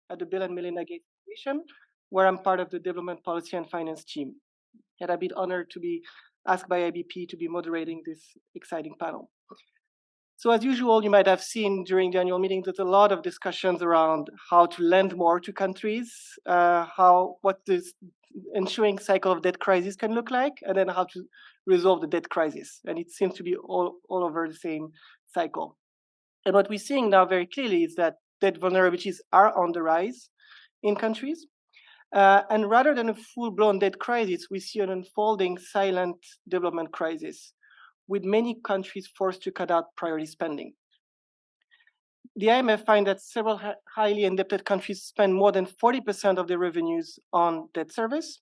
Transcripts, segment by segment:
at the Bill and Melinda Gates Foundation, where I'm part of the Development Policy and Finance team. And I've been honored to be asked by IBP to be moderating this exciting panel. So as usual, you might have seen during the annual meeting, there's a lot of discussions around how to lend more to countries, what this ensuing cycle of debt crisis can look like, and then how to resolve the debt crisis. And it seems to be all over the same cycle. And what we're seeing now very clearly is that debt vulnerabilities are on the rise in countries. And rather than a full-blown debt crisis, we see an unfolding silent development crisis, with many countries forced to cut out priority spending. The IMF finds that several highly indebted countries spend more than 40% of their revenues on debt service.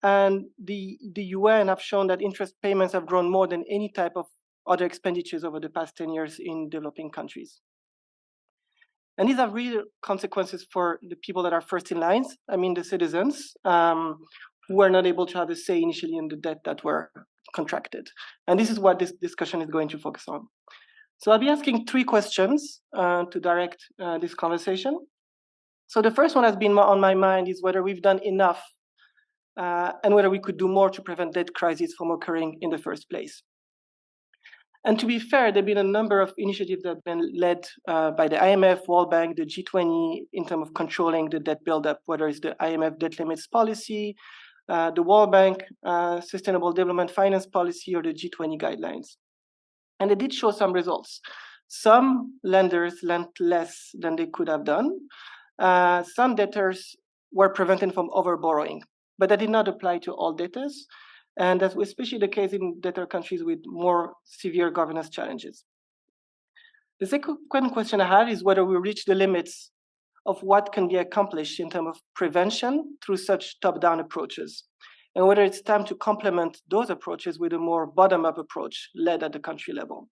And the UN have shown that interest payments have grown more than any type of other expenditures over the past 10 years in developing countries. And these have real consequences for the people that are first in lines, I mean the citizens, who are not able to have a say initially in the debt that were contracted. And this is what this discussion is going to focus on. So I'll be asking 3 questions to direct this conversation. So the first one has been on my mind is whether we've done enough and whether we could do more to prevent debt crises from occurring in the first place. And to be fair, there have been a number of initiatives that have been led by the IMF, World Bank, the G20 in terms of controlling the debt buildup, whether it's the IMF debt limits policy, the World Bank Sustainable Development Finance Policy, or the G20 guidelines. And they did show some results. Some lenders lent less than they could have done. Some debtors were prevented from overborrowing, but that did not apply to all debtors. And that's especially the case in debtor countries with more severe governance challenges. The second question I have is whether we reach the limits of what can be accomplished in terms of prevention through such top-down approaches, and whether it's time to complement those approaches with a more bottom-up approach led at the country level.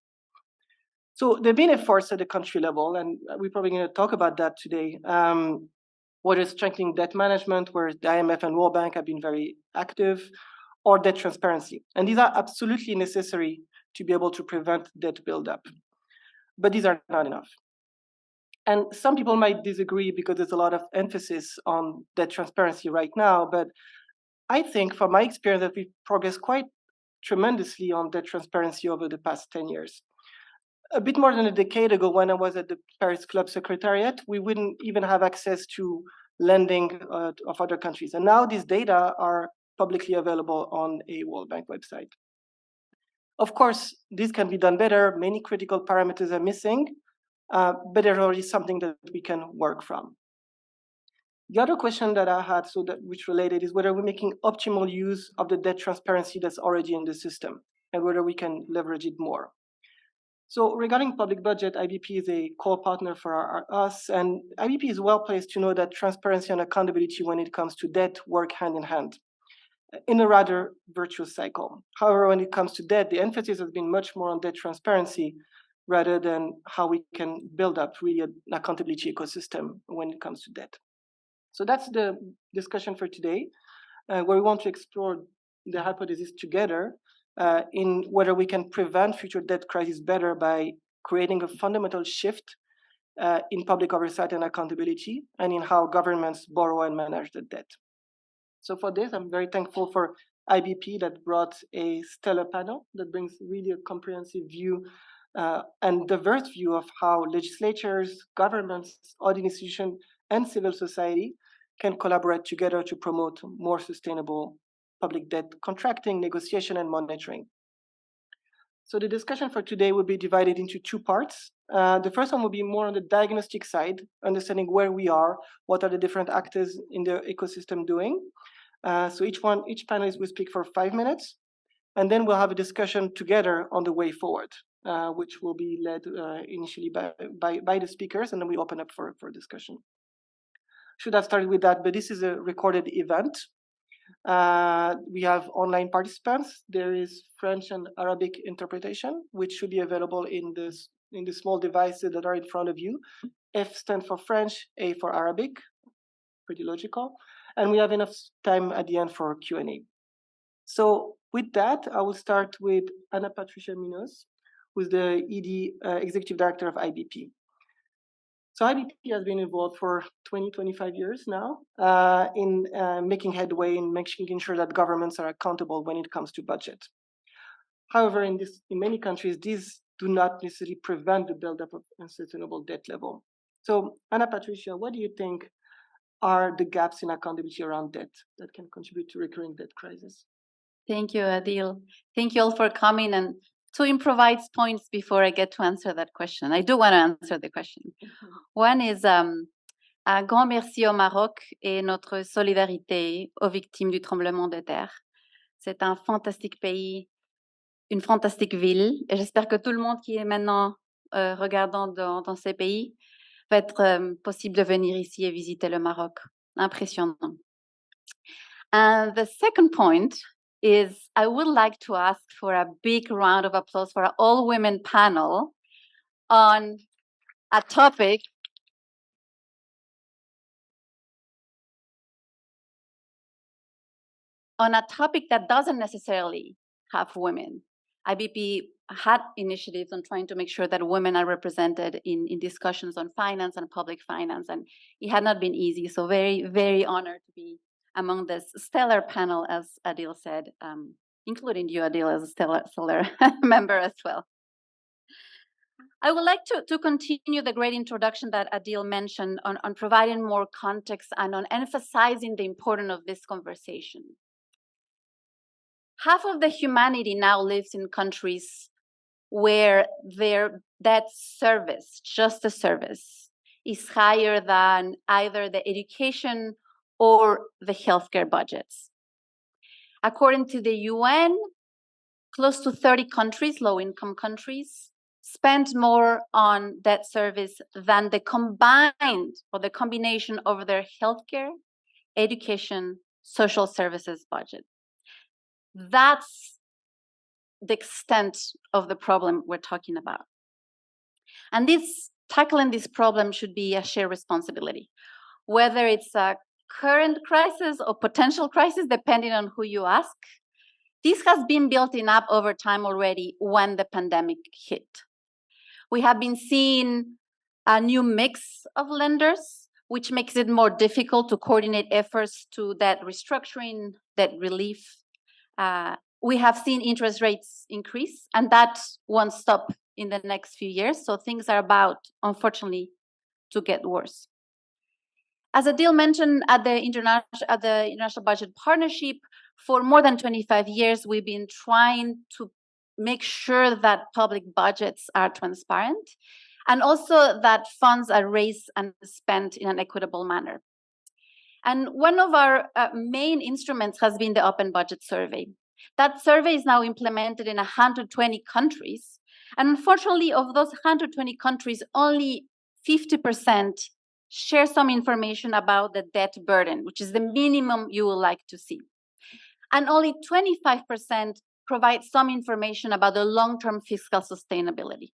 So there have been efforts at the country level, and we're probably going to talk about that today, whether it's strengthening debt management, where the IMF and World Bank have been very active, or debt transparency. And these are absolutely necessary to be able to prevent debt buildup. But these are not enough. And some people might disagree because there's a lot of emphasis on debt transparency right now. But I think from my experience that we've progressed quite tremendously on debt transparency over the past 10 years. A bit more than a decade ago, when I was at the Paris Club Secretariat, we wouldn't even have access to lending of other countries. And now these data are publicly available on a World Bank website. Of course, this can be done better. Many critical parameters are missing, but there's already something that we can work from. The other question that I had, which related, is whether we're making optimal use of the debt transparency that's already in the system, and whether we can leverage it more. So regarding public budget, IBP is a core partner for us, and IBP is well placed to know that transparency and accountability when it comes to debt work hand in hand in a rather virtuous cycle. However, when it comes to debt, the emphasis has been much more on debt transparency rather than how we can build up really an accountability ecosystem when it comes to debt. So that's the discussion for today, where we want to explore the hypothesis together in whether we can prevent future debt crises better by creating a fundamental shift in public oversight and accountability, and in how governments borrow and manage the debt. So for this, I'm very thankful for IBP that brought a stellar panel that brings really a comprehensive view and diverse view of how legislatures, governments, audit institutions, and civil society can collaborate together to promote more sustainable public debt contracting, negotiation, and monitoring. So the discussion for today will be divided into 2 parts. The first one will be more on the diagnostic side, understanding where we are, what are the different actors in the ecosystem doing. So each panelist will speak for 5 minutes, and then we'll have a discussion together on the way forward, which will be led initially by the speakers, and then we open up for discussion. Should have started with that, but this is a recorded event. We have online participants. There is French and Arabic interpretation, which should be available in the small devices that are in front of you. F stands for French, A for Arabic, pretty logical. And we have enough time at the end for Q&A. So with that, I will start with Ana Patricia Munoz, who's the ED Executive Director of IBP. So IBP has been involved for 25 years now in making headway in making sure that governments are accountable when it comes to budget. However, in many countries, these do not necessarily prevent the buildup of unsustainable debt level. So Anna Patricia, what do you think are the gaps in accountability around debt that can contribute to recurring debt crisis? Thank you, Adil. Thank you all for coming and to improvise points before I get to answer that question. I do want to answer the question. One is un grand merci au Maroc et notre solidarité aux victimes du tremblement de terre. C'est un fantastique pays, une fantastique ville, et j'espère que tout le monde qui est maintenant regardant dans ces pays va être possible de venir ici et visiter le Maroc. Impressionnant. And the second point is I would like to ask for a big round of applause for our all-women panel on a topic that doesn't necessarily have women. IBP had initiatives on trying to make sure that women are represented in discussions on finance and public finance, and it had not been easy. So very, very honored to be among this stellar panel, as Adil said, including you, Adil, as a stellar member as well. I would like to continue the great introduction that Adil mentioned on providing more context and on emphasizing the importance of this conversation. Half of the humanity now lives in countries where their debt service, just a service, is higher than either the education or the healthcare budgets. According to the UN, close to 30 countries, low-income countries, spend more on debt service than the combined or the combination of their healthcare, education, social services budget. That's the extent of the problem we're talking about. And tackling this problem should be a shared responsibility, whether it's a current crisis or potential crisis, depending on who you ask. This has been building up over time already when the pandemic hit. We have been seeing a new mix of lenders, which makes it more difficult to coordinate efforts to debt restructuring, debt relief. We have seen interest rates increase, and that won't stop in the next few years. So things are about, unfortunately, to get worse. As Adil mentioned, at the International Budget Partnership, for more than 25 years, we've been trying to make sure that public budgets are transparent and also that funds are raised and spent in an equitable manner. And one of our main instruments has been the Open Budget Survey. That survey is now implemented in 120 countries. And unfortunately, of those 120 countries, only 50% share some information about the debt burden, which is the minimum you would like to see. And only 25% provide some information about the long-term fiscal sustainability.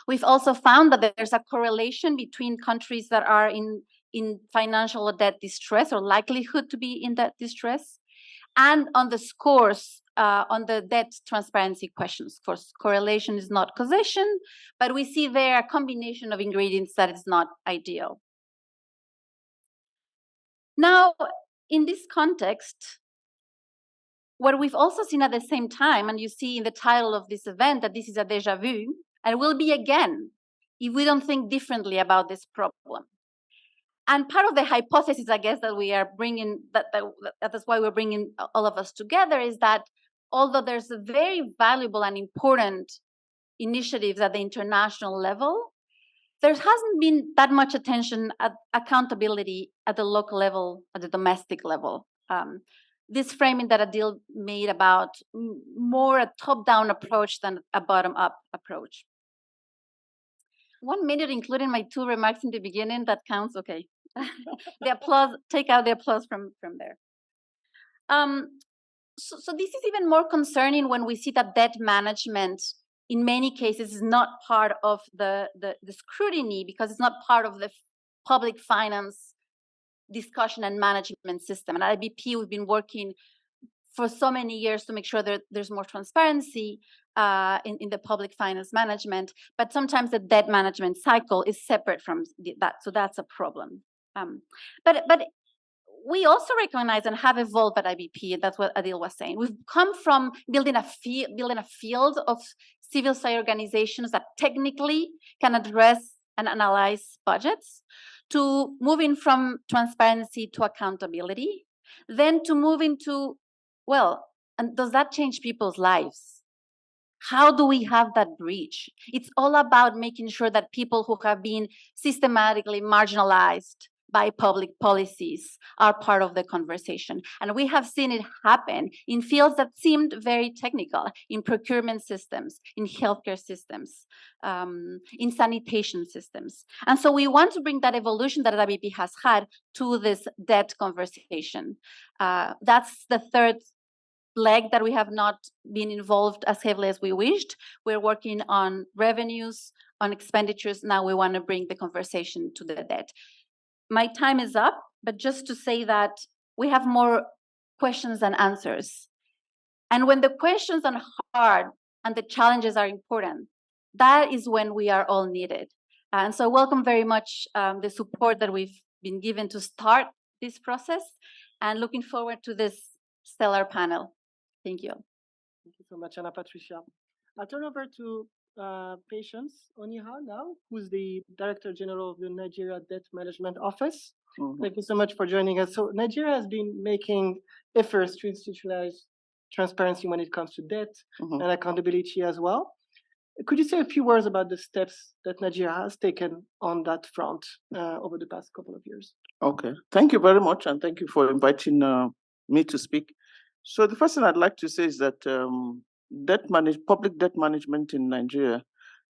We've also found that there's a correlation between countries that are in financial debt distress or likelihood to be in debt distress and on the scores on the debt transparency questions. Of course, correlation is not causation, but we see there a combination of ingredients that is not ideal. Now, in this context, what we've also seen at the same time, and you see in the title of this event that this is a déjà vu, and will be again if we don't think differently about this problem. And part of the hypothesis, I guess, that we are bringing, that's why we're bringing all of us together, is that although there's a very valuable and important initiatives at the international level, there hasn't been that much attention at accountability at the local level, at the domestic level. This framing that Adil made about more a top-down approach than a bottom-up approach. 1 minute, including my 2 remarks in the beginning, that counts? Okay. The applause, take out the applause from there. So this is even more concerning when we see that debt management, in many cases, is not part of the scrutiny because it's not part of the public finance discussion and management system. And at IBP, we've been working for so many years to make sure that there's more transparency. in the public finance management, but sometimes the debt management cycle is separate from that, so that's a problem. But we also recognize and have evolved at IBP, and that's what Adil was saying. We've come from building a field of civil society organizations that technically can address and analyze budgets, to moving from transparency to accountability, then to moving to, well, and does that change people's lives? How do we have that bridge? It's all about making sure that people who have been systematically marginalized by public policies are part of the conversation. And we have seen it happen in fields that seemed very technical, in procurement systems, in healthcare systems, in sanitation systems. And so we want to bring that evolution that IBP has had to this debt conversation. That's the third leg that we have not been involved as heavily as we wished. We're working on revenues, on expenditures. Now we want to bring the conversation to the debt. My time is up, but just to say that we have more questions than answers. And when the questions are hard and the challenges are important, that is when we are all needed. And so I welcome very much the support that we've been given to start this process, and looking forward to this stellar panel. Thank you. Thank you so much, Ana Patricia. I'll turn over to Patience Oniha now, who's the Director General of the Nigeria Debt Management Office. Thank you so much for joining us. So Nigeria has been making efforts to institutionalize transparency when it comes to debt and accountability as well. Could you say a few words about the steps that Nigeria has taken on that front over the past couple of years? Okay, thank you very much, and thank you for inviting me to speak. So the first thing I'd like to say is that public debt management in Nigeria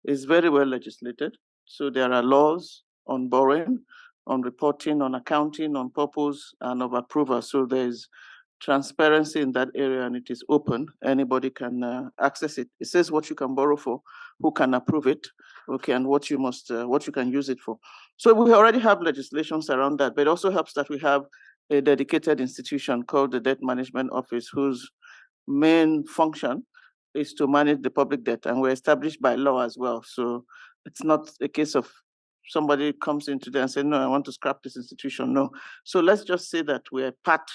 is very well legislated. So there are laws on borrowing, on reporting, on accounting, on purpose, and of approval. So there's transparency in that area, and it is open. Anybody can access it. It says what you can borrow for, who can approve it, okay, and what you can use it for. So we already have legislations around that, but it also helps that we have a dedicated institution called the Debt Management Office, whose main function is to manage the public debt, and we're established by law as well. So it's not a case of somebody comes in today and say, no, I want to scrap this institution. No. So let's just say that we're part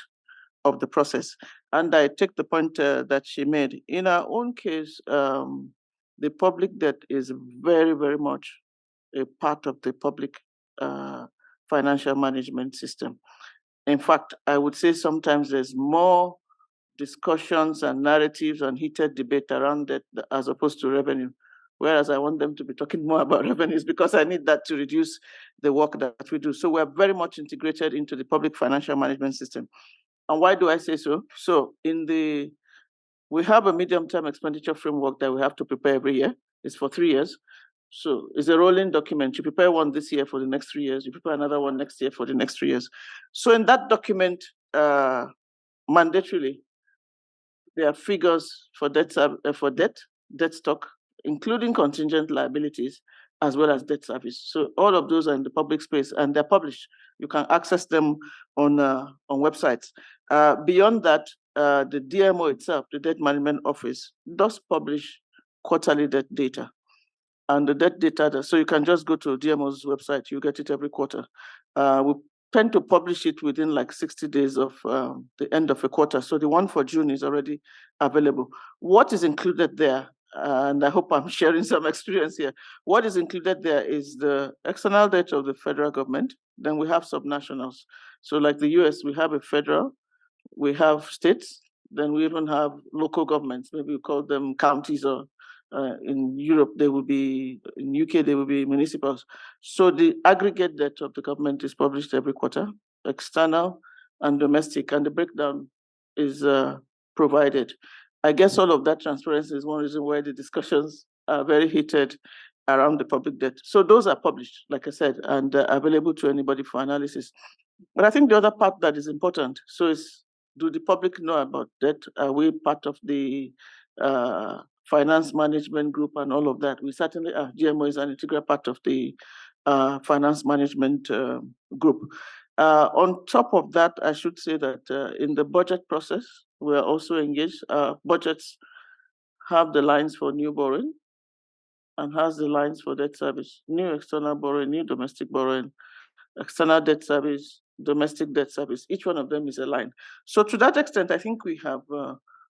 of the process. And I take the point that she made. In our own case, the public debt is very, very much a part of the public financial management system. In fact, I would say sometimes there's more discussions and narratives and heated debate around that as opposed to revenue. Whereas I want them to be talking more about revenues, because I need that to reduce the work that we do. So we're very much integrated into the public financial management system. And why do I say so? So we have a medium-term expenditure framework that we have to prepare every year. It's for 3 years. So it's a rolling document. You prepare one this year for the next 3 years. You prepare another one next year for the next 3 years. So in that document, mandatorily, there are figures for debt stock, including contingent liabilities, as well as debt service. So all of those are in the public space, and they're published. You can access them on websites. Beyond that, the DMO itself, the Debt Management Office, does publish quarterly debt data. And the debt data, so you can just go to DMO's website, you get it every quarter. We tend to publish it within like 60 days of the end of a quarter. So the one for June is already available. What is included there, and I hope I'm sharing some experience here, what is included there is the external debt of the federal government. Then we have subnationals. So like the US, we have a federal, we have states, then we even have local governments. Maybe we call them counties, or in Europe, they will be, in UK, they will be municipals. So the aggregate debt of the government is published every quarter, external and domestic, and the breakdown is provided. I guess all of that transparency is one reason why the discussions are very heated around the public debt. So those are published, like I said, and available to anybody for analysis. But I think the other part that is important, so is, do the public know about debt? Are we part of the finance management group and all of that? We certainly are. GMO is an integral part of the finance management group. On top of that, I should say that in the budget process, we are also engaged. Budgets have the lines for new borrowing and has the lines for debt service, new external borrowing, new domestic borrowing, external debt service, domestic debt service. Each one of them is a line. So to that extent, I think we have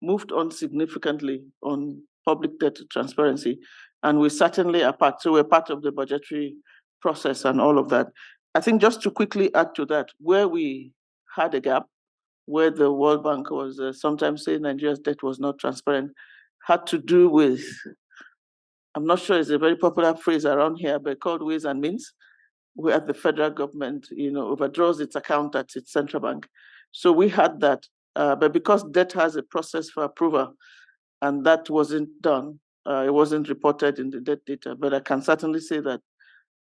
moved on significantly on public debt transparency, and we certainly are part. So we're part of the budgetary process and all of that. I think just to quickly add to that, where we had a gap, where the World Bank was sometimes saying Nigeria's debt was not transparent, had to do with, I'm not sure it's a very popular phrase around here, but called ways and means, where the federal government, overdraws its account at its central bank. So we had that, but because debt has a process for approval, and that wasn't done, it wasn't reported in the debt data. But I can certainly say that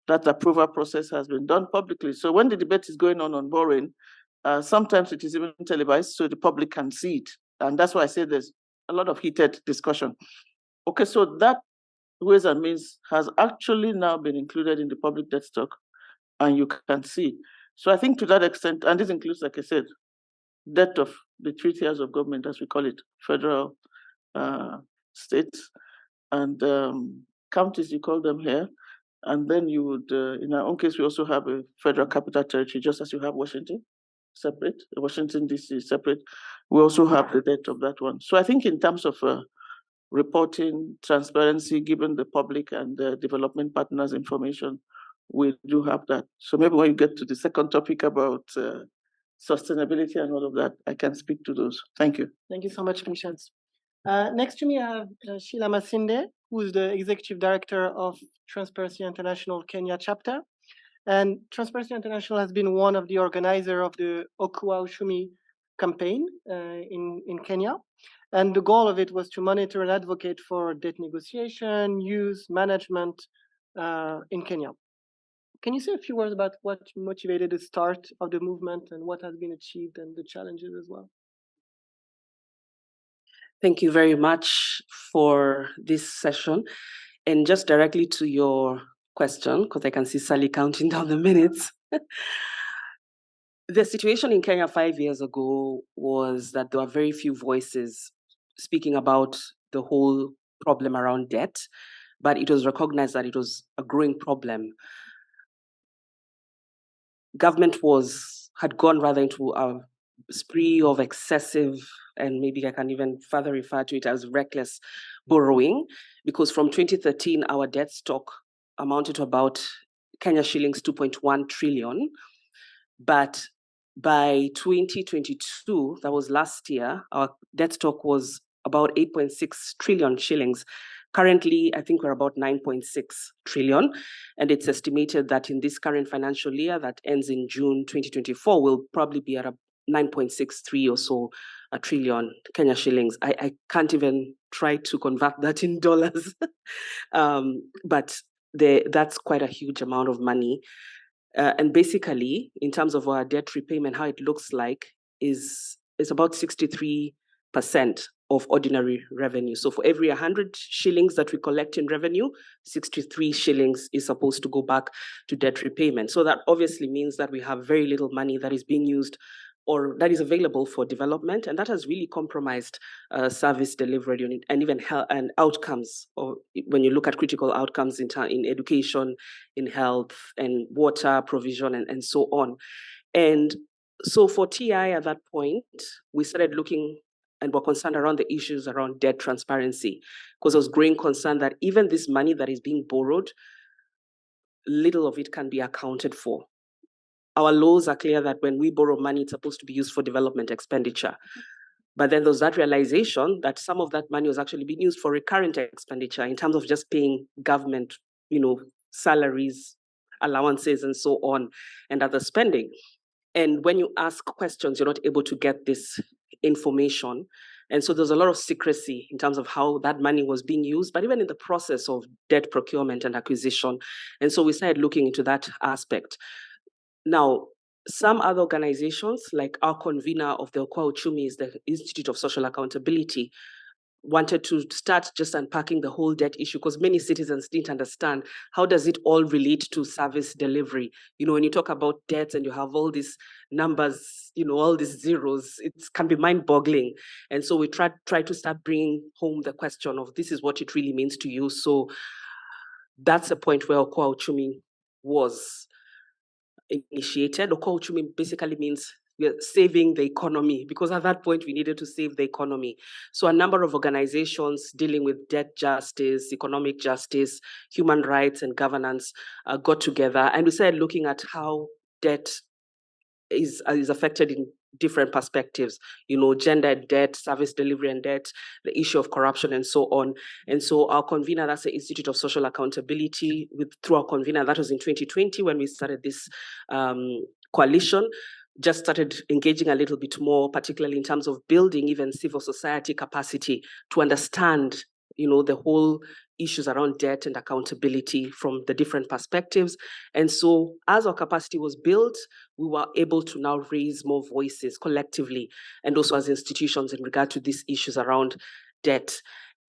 that approval process has been done publicly. So when the debate is going on borrowing, sometimes it is even televised so the public can see it. And that's why I say there's a lot of heated discussion. Okay, so that ways and means has actually now been included in the public debt stock, and you can see. So I think to that extent, and this includes, like I said, debt of the 3 tiers of government, as we call it, federal, states, and counties, you call them here. And then you would, in our own case, we also have a federal capital territory, just as you have Washington, separate, Washington DC separate. We also have the debt of that one. So I think in terms of reporting, transparency, given the public and the development partners information, we do have that. So maybe when you get to the second topic about sustainability and all of that, I can speak to those. Thank you. Thank you so much, Patience. Next to me, I have Sheila Masinde, who is the Executive Director of Transparency International Kenya chapter. And Transparency International has been one of the organizers of the Okuwa Uchumi campaign in Kenya. And the goal of it was to monitor and advocate for debt negotiation, use, management in Kenya. Can you say a few words about what motivated the start of the movement and what has been achieved and the challenges as well? Thank you very much for this session. And just directly to your question, because I can see Sally counting down the minutes. The situation in Kenya 5 years ago was that there were very few voices speaking about the whole problem around debt, but it was recognized that it was a growing problem. Government had gone rather into a spree of excessive, and maybe I can even further refer to it as reckless borrowing, because from 2013, our debt stock amounted to about Kenya shillings 2.1 trillion. But by 2022, that was last year, our debt stock was about 8.6 trillion shillings. Currently, I think we're about 9.6 trillion. And it's estimated that in this current financial year that ends in June 2024, we'll probably be at a 9.63 or so a trillion Kenya shillings. I can't even try to convert that in dollars. But that's quite a huge amount of money. And basically, in terms of our debt repayment, how it looks like is about 63% of ordinary revenue. So for every 100 shillings that we collect in revenue, 63 shillings is supposed to go back to debt repayment. So that obviously means that we have very little money that is being used or that is available for development, and that has really compromised service delivery and even health and outcomes. Or when you look at critical outcomes in education, in health, and water provision, and so on. And so for TI at that point, we started looking and were concerned around the issues around debt transparency, because there was growing concern that even this money that is being borrowed, little of it can be accounted for. Our laws are clear that when we borrow money, it's supposed to be used for development expenditure. But then there's that realization that some of that money was actually being used for recurrent expenditure in terms of just paying government, salaries, allowances, and so on, and other spending. And when you ask questions, you're not able to get this information. And so there's a lot of secrecy in terms of how that money was being used, but even in the process of debt procurement and acquisition. And so we started looking into that aspect. Now, some other organizations, like our convener of the Okuwa Uchumi is the Institute of Social Accountability, wanted to start just unpacking the whole debt issue, because many citizens didn't understand how does it all relate to service delivery. When you talk about debts and you have all these numbers, all these zeros, it can be mind-boggling. And so we try to start bringing home the question of this is what it really means to you. So that's a point where Okoa Uchumi was initiated. Okoa Uchumi basically means we're saving the economy, because at that point we needed to save the economy. So a number of organizations dealing with debt justice, economic justice, human rights, and governance got together, and we started looking at how debt is affected in different perspectives, gender debt, service delivery and debt, the issue of corruption, and so on. And so our convener, that's the Institute of Social Accountability, through our convener, that was in 2020 when we started this coalition, just started engaging a little bit more, particularly in terms of building even civil society capacity to understand the whole issues around debt and accountability from the different perspectives. And so as our capacity was built, we were able to now raise more voices collectively and also as institutions in regard to these issues around debt.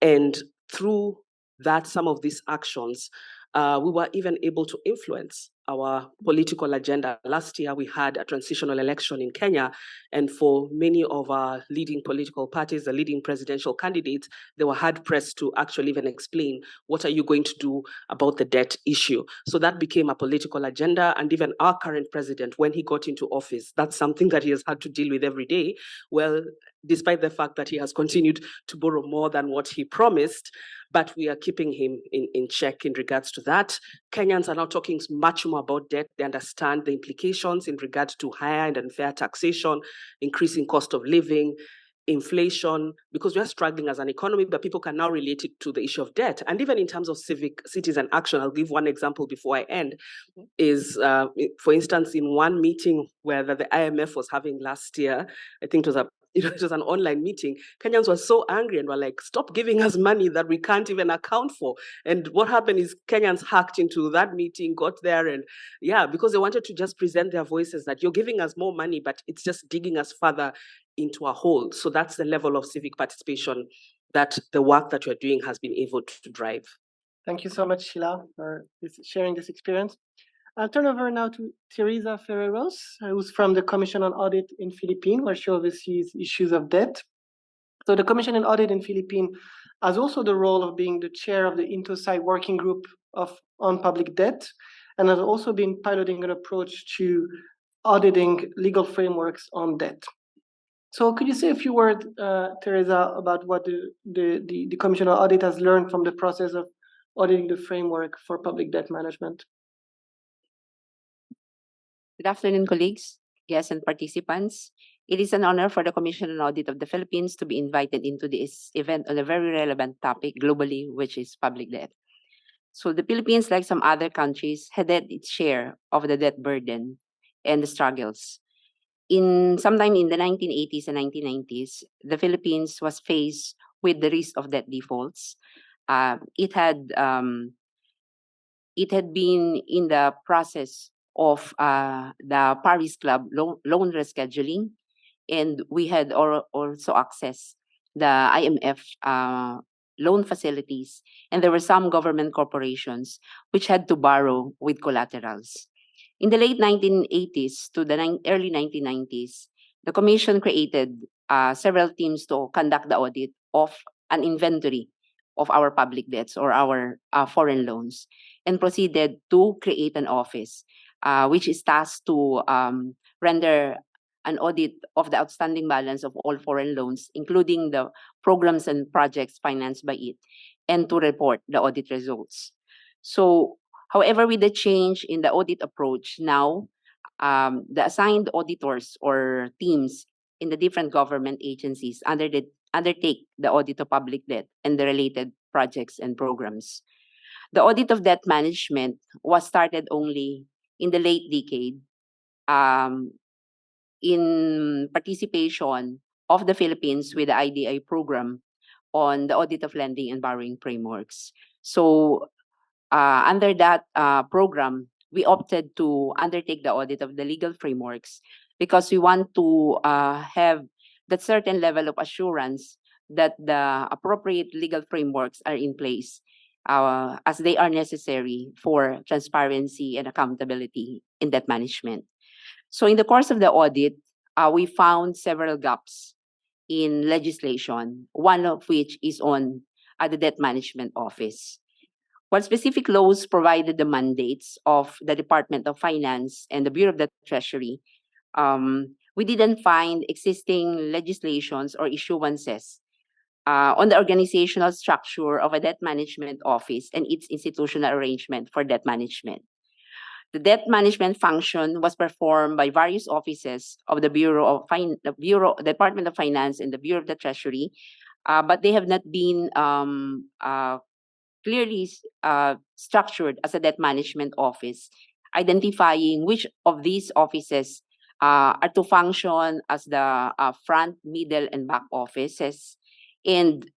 And through that, some of these actions, we were even able to influence our political agenda. Last year, we had a transitional election in Kenya, and for many of our leading political parties, the leading presidential candidates, they were hard pressed to actually even explain what are you going to do about the debt issue. So that became a political agenda, and even our current president, when he got into office, that's something that he has had to deal with every day. Well, despite the fact that he has continued to borrow more than what he promised, but we are keeping him in check in regards to that. Kenyans are now talking much more about debt. They understand the implications in regards to higher and unfair taxation, increasing cost of living, inflation, because we're struggling as an economy, but people can now relate it to the issue of debt. And even in terms of civic citizen action, I'll give one example before I end, is, for instance, in one meeting where the IMF was having last year, I think it was an online meeting, Kenyans were so angry and were like, stop giving us money that we can't even account for. And what happened is Kenyans hacked into that meeting, got there, and because they wanted to just present their voices that you're giving us more money, but it's just digging us further into a hole. So that's the level of civic participation that the work that you're doing has been able to drive. Thank you so much, Sheila, for sharing this experience. I'll turn over now to Teresa Ferreros, who's from the Commission on Audit in Philippines, where she oversees issues of debt. So the Commission on Audit in Philippines has also the role of being the chair of the Intosai working group on public debt, and has also been piloting an approach to auditing legal frameworks on debt. So could you say a few words, Teresa, about what the Commission on Audit has learned from the process of auditing the framework for public debt management? Good afternoon, colleagues, guests, and participants. It is an honor for the Commission on Audit of the Philippines to be invited into this event on a very relevant topic globally, which is public debt. So the Philippines, like some other countries, had its share of the debt burden and the struggles. Sometime in the 1980s and 1990s, the Philippines was faced with the risk of debt defaults. It had been in the process of the Paris Club loan rescheduling, and we had also accessed the IMF loan facilities, and there were some government corporations which had to borrow with collaterals. In the late 1980s to the early 1990s, the Commission created several teams to conduct the audit of an inventory of our public debts or our foreign loans, and proceeded to create an office which is tasked to render an audit of the outstanding balance of all foreign loans, including the programs and projects financed by it, and to report the audit results. So, however, with the change in the audit approach now, the assigned auditors or teams in the different government agencies undertake the audit of public debt and the related projects and programs. The audit of debt management was started only in the late decade in participation of the Philippines with the IDI program on the audit of lending and borrowing frameworks. So under that program, we opted to undertake the audit of the legal frameworks because we want to have that certain level of assurance that the appropriate legal frameworks are in place as they are necessary for transparency and accountability in debt management. So in the course of the audit, we found several gaps in legislation, one of which is on the Debt Management Office. While specific laws provided the mandates of the Department of Finance and the Bureau of the Treasury, we didn't find existing legislations or issuances on the organizational structure of a debt management office and its institutional arrangement for debt management. The debt management function was performed by various offices of the Department of Finance and the Bureau of the Treasury, but they have not been clearly structured as a debt management office, identifying which of these offices are to function as the front, middle, and back offices, and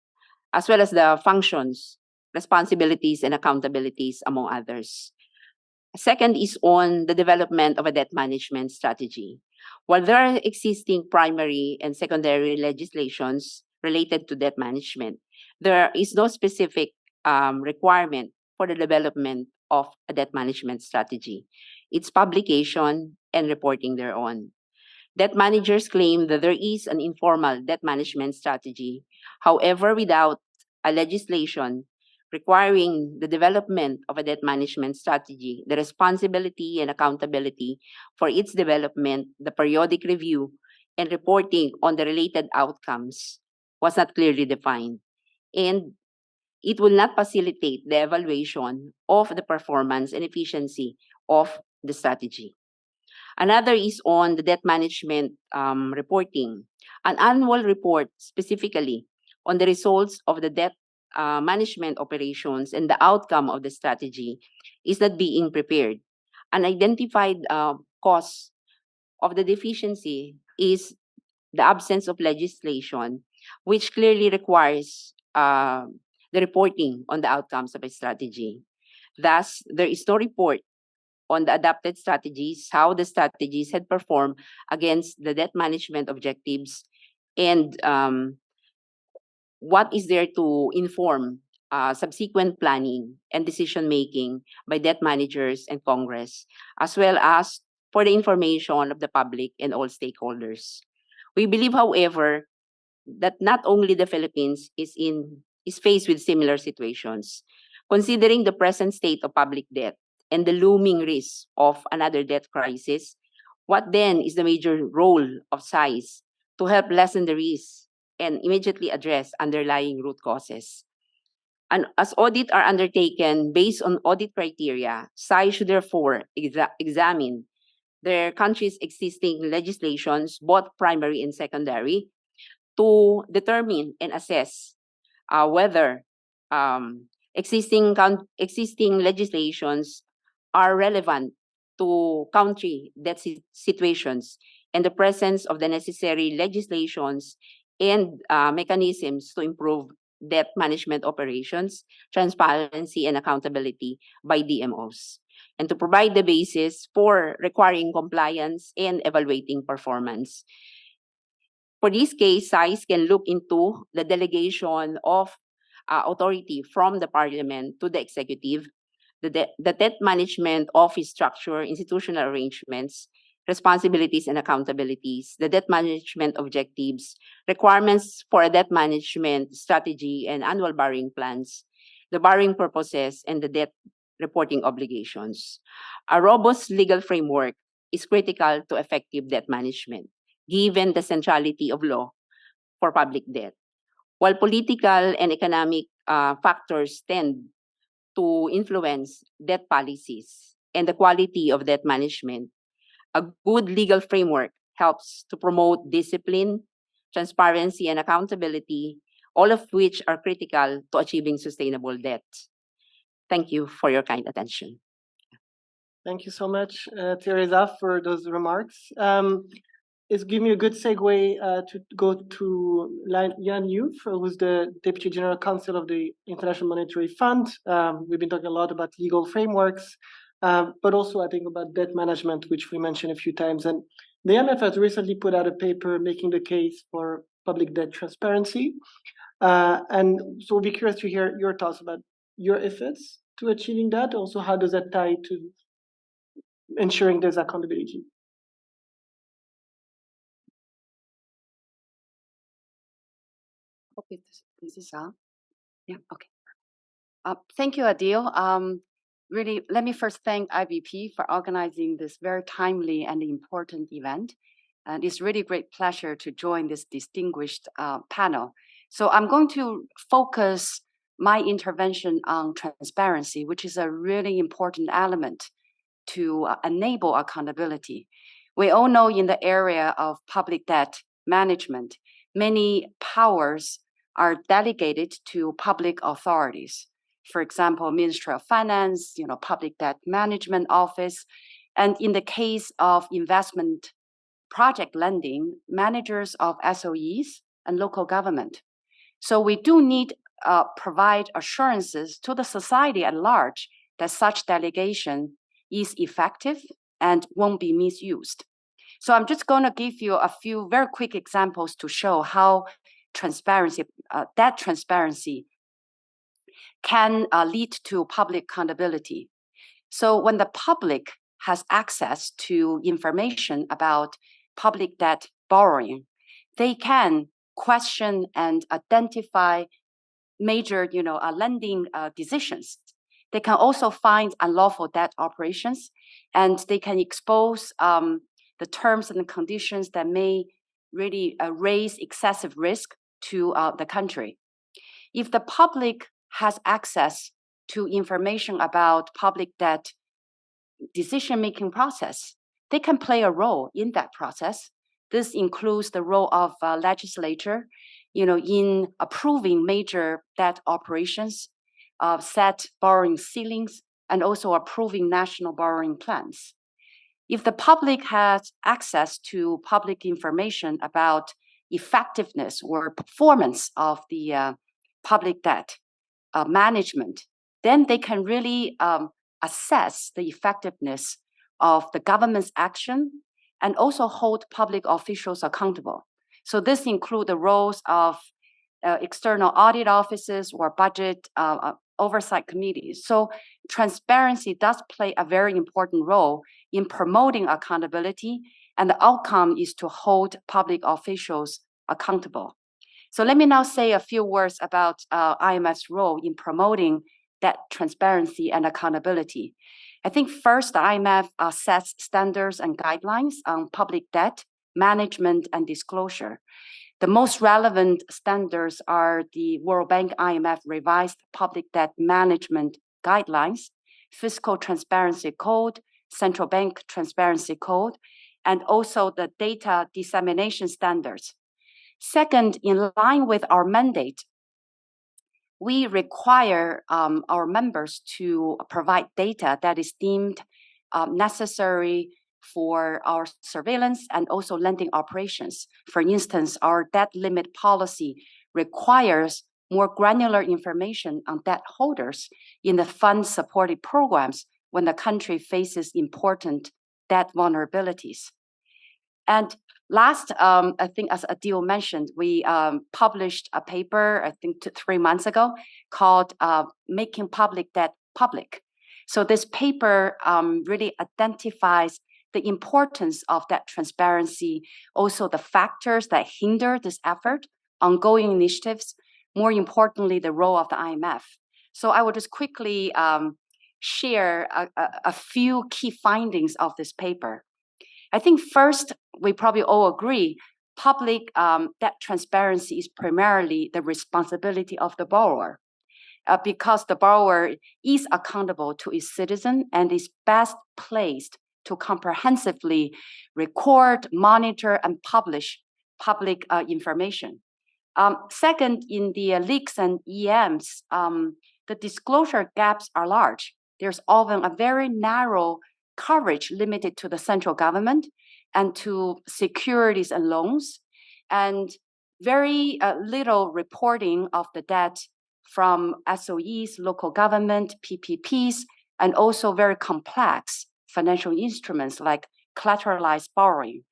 as well as the functions, responsibilities, and accountabilities, among others. Second is on the development of a debt management strategy. While there are existing primary and secondary legislations related to debt management, there is no specific requirement for the development of a debt management strategy, its publication, and reporting thereon. Debt managers claim that there is an informal debt management strategy. However, without a legislation requiring the development of a debt management strategy, the responsibility and accountability for its development, the periodic review, and reporting on the related outcomes was not clearly defined. And it will not facilitate the evaluation of the performance and efficiency of the strategy. Another is on the debt management reporting. An annual report specifically on the results of the debt management operations and the outcome of the strategy is not being prepared. An identified cause of the deficiency is the absence of legislation, which clearly requires the reporting on the outcomes of a strategy. Thus, there is no report on the adopted strategies, how the strategies had performed against the debt management objectives, and what is there to inform subsequent planning and decision-making by debt managers and Congress, as well as for the information of the public and all stakeholders. We believe, however, that not only the Philippines is faced with similar situations. Considering the present state of public debt and the looming risk of another debt crisis, what then is the major role of size to help lessen the risk and immediately address underlying root causes? And as audit are undertaken based on audit criteria, SAI should therefore examine their country's existing legislations, both primary and secondary, to determine and assess whether existing legislations are relevant to country debt situations and the presence of the necessary legislations and mechanisms to improve debt management operations, transparency, and accountability by DMOs, and to provide the basis for requiring compliance and evaluating performance. For this case, SAIS can look into the delegation of authority from the Parliament to the Executive, the debt management office structure, institutional arrangements, responsibilities and accountabilities, the debt management objectives, requirements for a debt management strategy and annual borrowing plans, the borrowing purposes, and the debt reporting obligations. A robust legal framework is critical to effective debt management, given the centrality of law for public debt. While political and economic factors tend to influence debt policies and the quality of debt management, a good legal framework helps to promote discipline, transparency, and accountability, all of which are critical to achieving sustainable debt. Thank you for your kind attention. Thank you so much, Teresa, for those remarks. It's giving me a good segue to go to Yan Yu, who's the Deputy General Counsel of the International Monetary Fund. We've been talking a lot about legal frameworks, but also I think about debt management, which we mentioned a few times. And the IMF has recently put out a paper making the case for public debt transparency. And so we'll be curious to hear your thoughts about your efforts to achieving that. Also, how does that tie to ensuring there's accountability? Okay, this is yeah, okay. Thank you, Adil. Really, let me first thank IBP for organizing this very timely and important event. And it's really a great pleasure to join this distinguished panel. So I'm going to focus my intervention on transparency, which is a really important element to enable accountability. We all know in the area of public debt management, many powers are delegated to public authorities. For example, Ministry of Finance, Public Debt Management Office, and in the case of investment project lending, managers of SOEs and local government. So we do need provide assurances to the society at large that such delegation is effective and won't be misused. So I'm just going to give you a few very quick examples to show how transparency, debt transparency, can lead to public accountability. So when the public has access to information about public debt borrowing, they can question and identify major, lending decisions. They can also find unlawful debt operations, and they can expose the terms and conditions that may really raise excessive risk to the country. If the public has access to information about public debt decision-making process, they can play a role in that process. This includes the role of legislature, in approving major debt operations, set borrowing ceilings, and also approving national borrowing plans. If the public has access to public information about effectiveness or performance of the public debt management, then they can really assess the effectiveness of the government's action and also hold public officials accountable. So this includes the roles of external audit offices or budget oversight committees. So transparency does play a very important role in promoting accountability, and the outcome is to hold public officials accountable. So let me now say a few words about IMF's role in promoting that transparency and accountability. I think first, the IMF sets standards and guidelines on public debt management and disclosure. The most relevant standards are the World Bank IMF revised public debt management guidelines, fiscal transparency code, central bank transparency code, and also the data dissemination standards. Second, in line with our mandate, we require our members to provide data that is deemed necessary for our surveillance and also lending operations. For instance, our debt limit policy requires more granular information on debt holders in the fund-supported programs when the country faces important debt vulnerabilities. And last, I think as Adil mentioned, we published a paper, I think 3 months ago, called Making Public Debt Public. So this paper really identifies the importance of that transparency, also the factors that hinder this effort, ongoing initiatives, more importantly, the role of the IMF. So I will just quickly share a few key findings of this paper. I think first, we probably all agree, public debt transparency is primarily the responsibility of the borrower, because the borrower is accountable to its citizen and is best placed to comprehensively record, monitor, and publish public information. Second, in the leaks and EMs, the disclosure gaps are large. There's often a very narrow coverage limited to the central government and to securities and loans, and very little reporting of the debt from SOEs, local government, PPPs, and also very complex financial instruments like collateralized borrowing.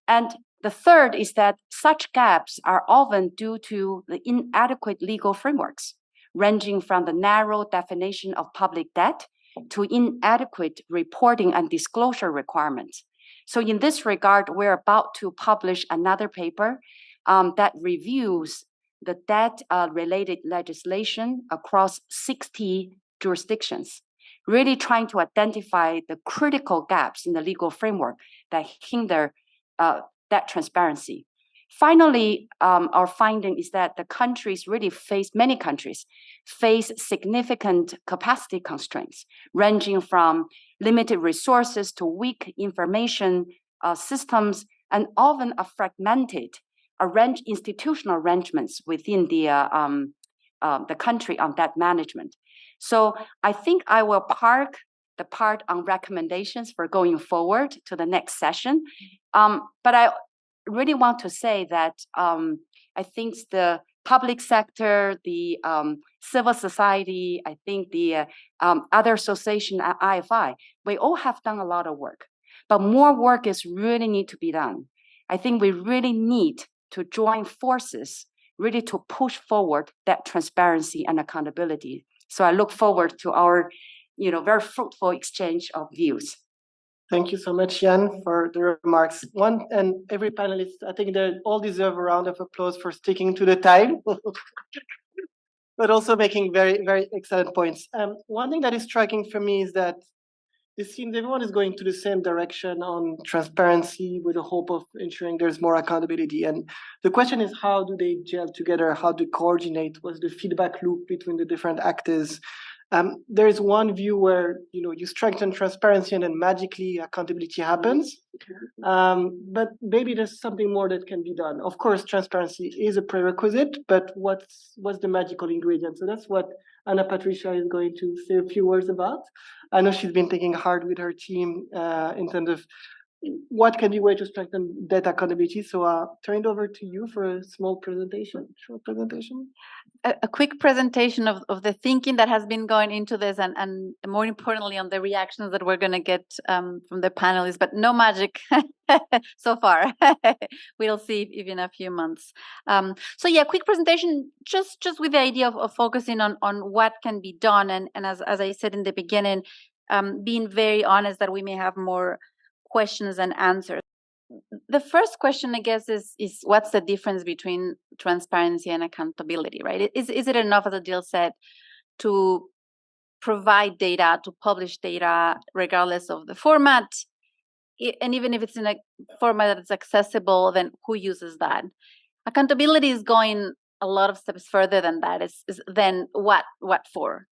And The third is that such gaps are often due to the inadequate legal frameworks, ranging from the narrow definition of public debt to inadequate reporting and disclosure requirements. So in this regard, we're about to publish another paper that reviews the debt-related legislation across 60 jurisdictions, really trying to identify the critical gaps in the legal framework that hinder debt transparency. Finally, our finding is that many countries face significant capacity constraints, ranging from limited resources to weak information systems, and often a fragmented institutional arrangements within the country on debt management. So I think I will park the part on recommendations for going forward to the next session. But I really want to say that I think the public sector, the civil society, I think the other association at IFI, we all have done a lot of work, but more work is really need to be done. I think we really need to join forces, really to push forward that transparency and accountability. So I look forward to our, very fruitful exchange of views. Thank you so much, Jan, for the remarks. And every panelist, I think they all deserve a round of applause for sticking to the time, but also making very, very excellent points. One thing that is striking for me is that it seems everyone is going to the same direction on transparency with the hope of ensuring there's more accountability. And the question is, how do they gel together? How do they coordinate? What's the feedback loop between the different actors? There is one view where you strengthen transparency and then magically accountability happens. But maybe there's something more that can be done. Of course, transparency is a prerequisite, but what's the magical ingredient? So that's what Anna Patricia is going to say a few words about. I know she's been thinking hard with her team in terms of what can be a way to strengthen debt accountability. So turn it over to you for a short presentation. A quick presentation of the thinking that has been going into this, and more importantly on the reactions that we're going to get from the panelists, but no magic so far. We'll see if in a few months. So yeah, quick presentation, just with the idea of focusing on what can be done, and as I said in the beginning, being very honest that we may have more questions and answers. The first question, I guess, is what's the difference between transparency and accountability, right? Is it enough, as Adil said, to provide data, to publish data, regardless of the format? And even if it's in a format that's accessible, then who uses that? Accountability is going a lot of steps further than that. Is then what for?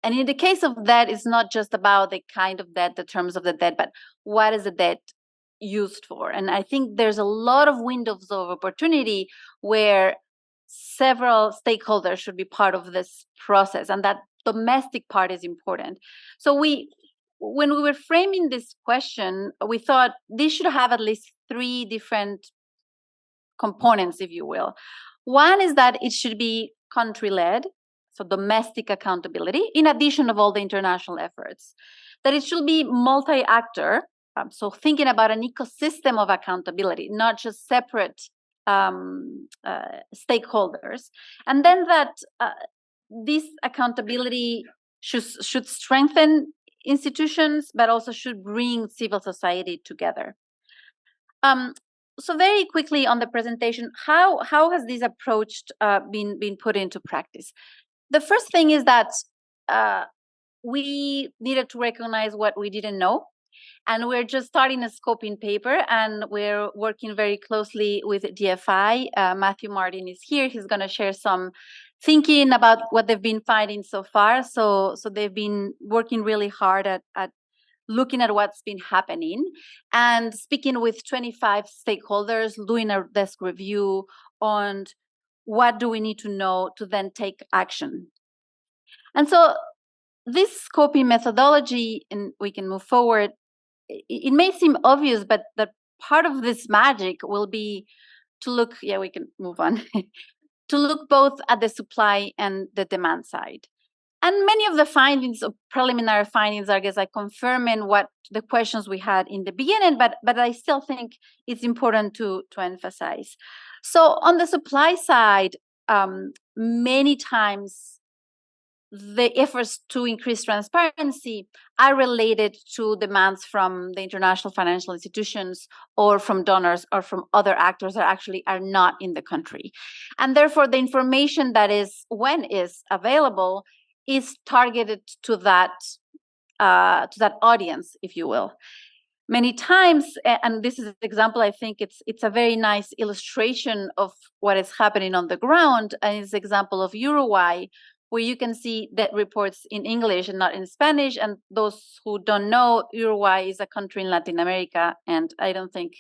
And in the case of debt, it's not just about the kind of debt, the terms of the debt, but what is the debt used for? And I think there's a lot of windows of opportunity where several stakeholders should be part of this process, and that domestic part is important. So when we were framing this question, we thought this should have at least 3 different components, if you will. One is that it should be country-led, so domestic accountability, in addition of all the international efforts. That it should be multi-actor, so thinking about an ecosystem of accountability, not just separate stakeholders. And then that this accountability should strengthen institutions, but also should bring civil society together. So very quickly on the presentation, how has this approach been put into practice? The first thing is that we needed to recognize what we didn't know. And we're just starting a scoping paper, and we're working very closely with DFI. Matthew Martin is here. He's going to share some thinking about what they've been finding so far. So they've been working really hard at looking at what's been happening and speaking with 25 stakeholders, doing a desk review on what do we need to know to then take action. And so this scoping methodology, and we can move forward, it may seem obvious, but the part of this magic will be to look, we can move on, to look both at the supply and the demand side. And many of the findings, preliminary findings, I guess, are confirming what the questions we had in the beginning, but I still think it's important to emphasize. So on the supply side, many times the efforts to increase transparency are related to demands from the international financial institutions or from donors or from other actors that actually are not in the country. And therefore, the information that is available is targeted to that audience, if you will. Many times, and this is an example, I think it's a very nice illustration of what is happening on the ground, and it's an example of Uruguay, where you can see that reports in English and not in Spanish. And those who don't know, Uruguay is a country in Latin America, and I don't think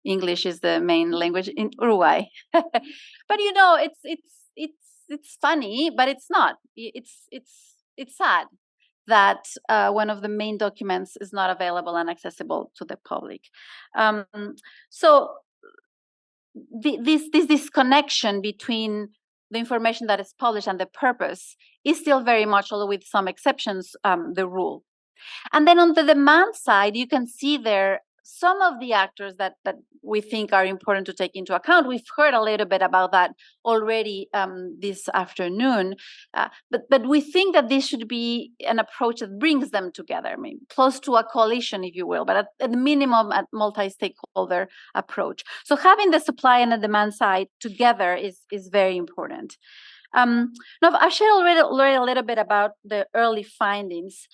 English is the main language in Uruguay. But you know, it's funny, but it's not. It's sad that one of the main documents is not available and accessible to the public. So this connection between the information that is published and the purpose is still very much, although with some exceptions, the rule. And then on the demand side, you can see there some of the actors that we think are important to take into account. We've heard a little bit about that already this afternoon, but we think that this should be an approach that brings them together, maybe close to a coalition, if you will, but at the minimum, a multi-stakeholder approach. So having the supply and the demand side together is very important. Now, I've shared already a little bit about the early findings.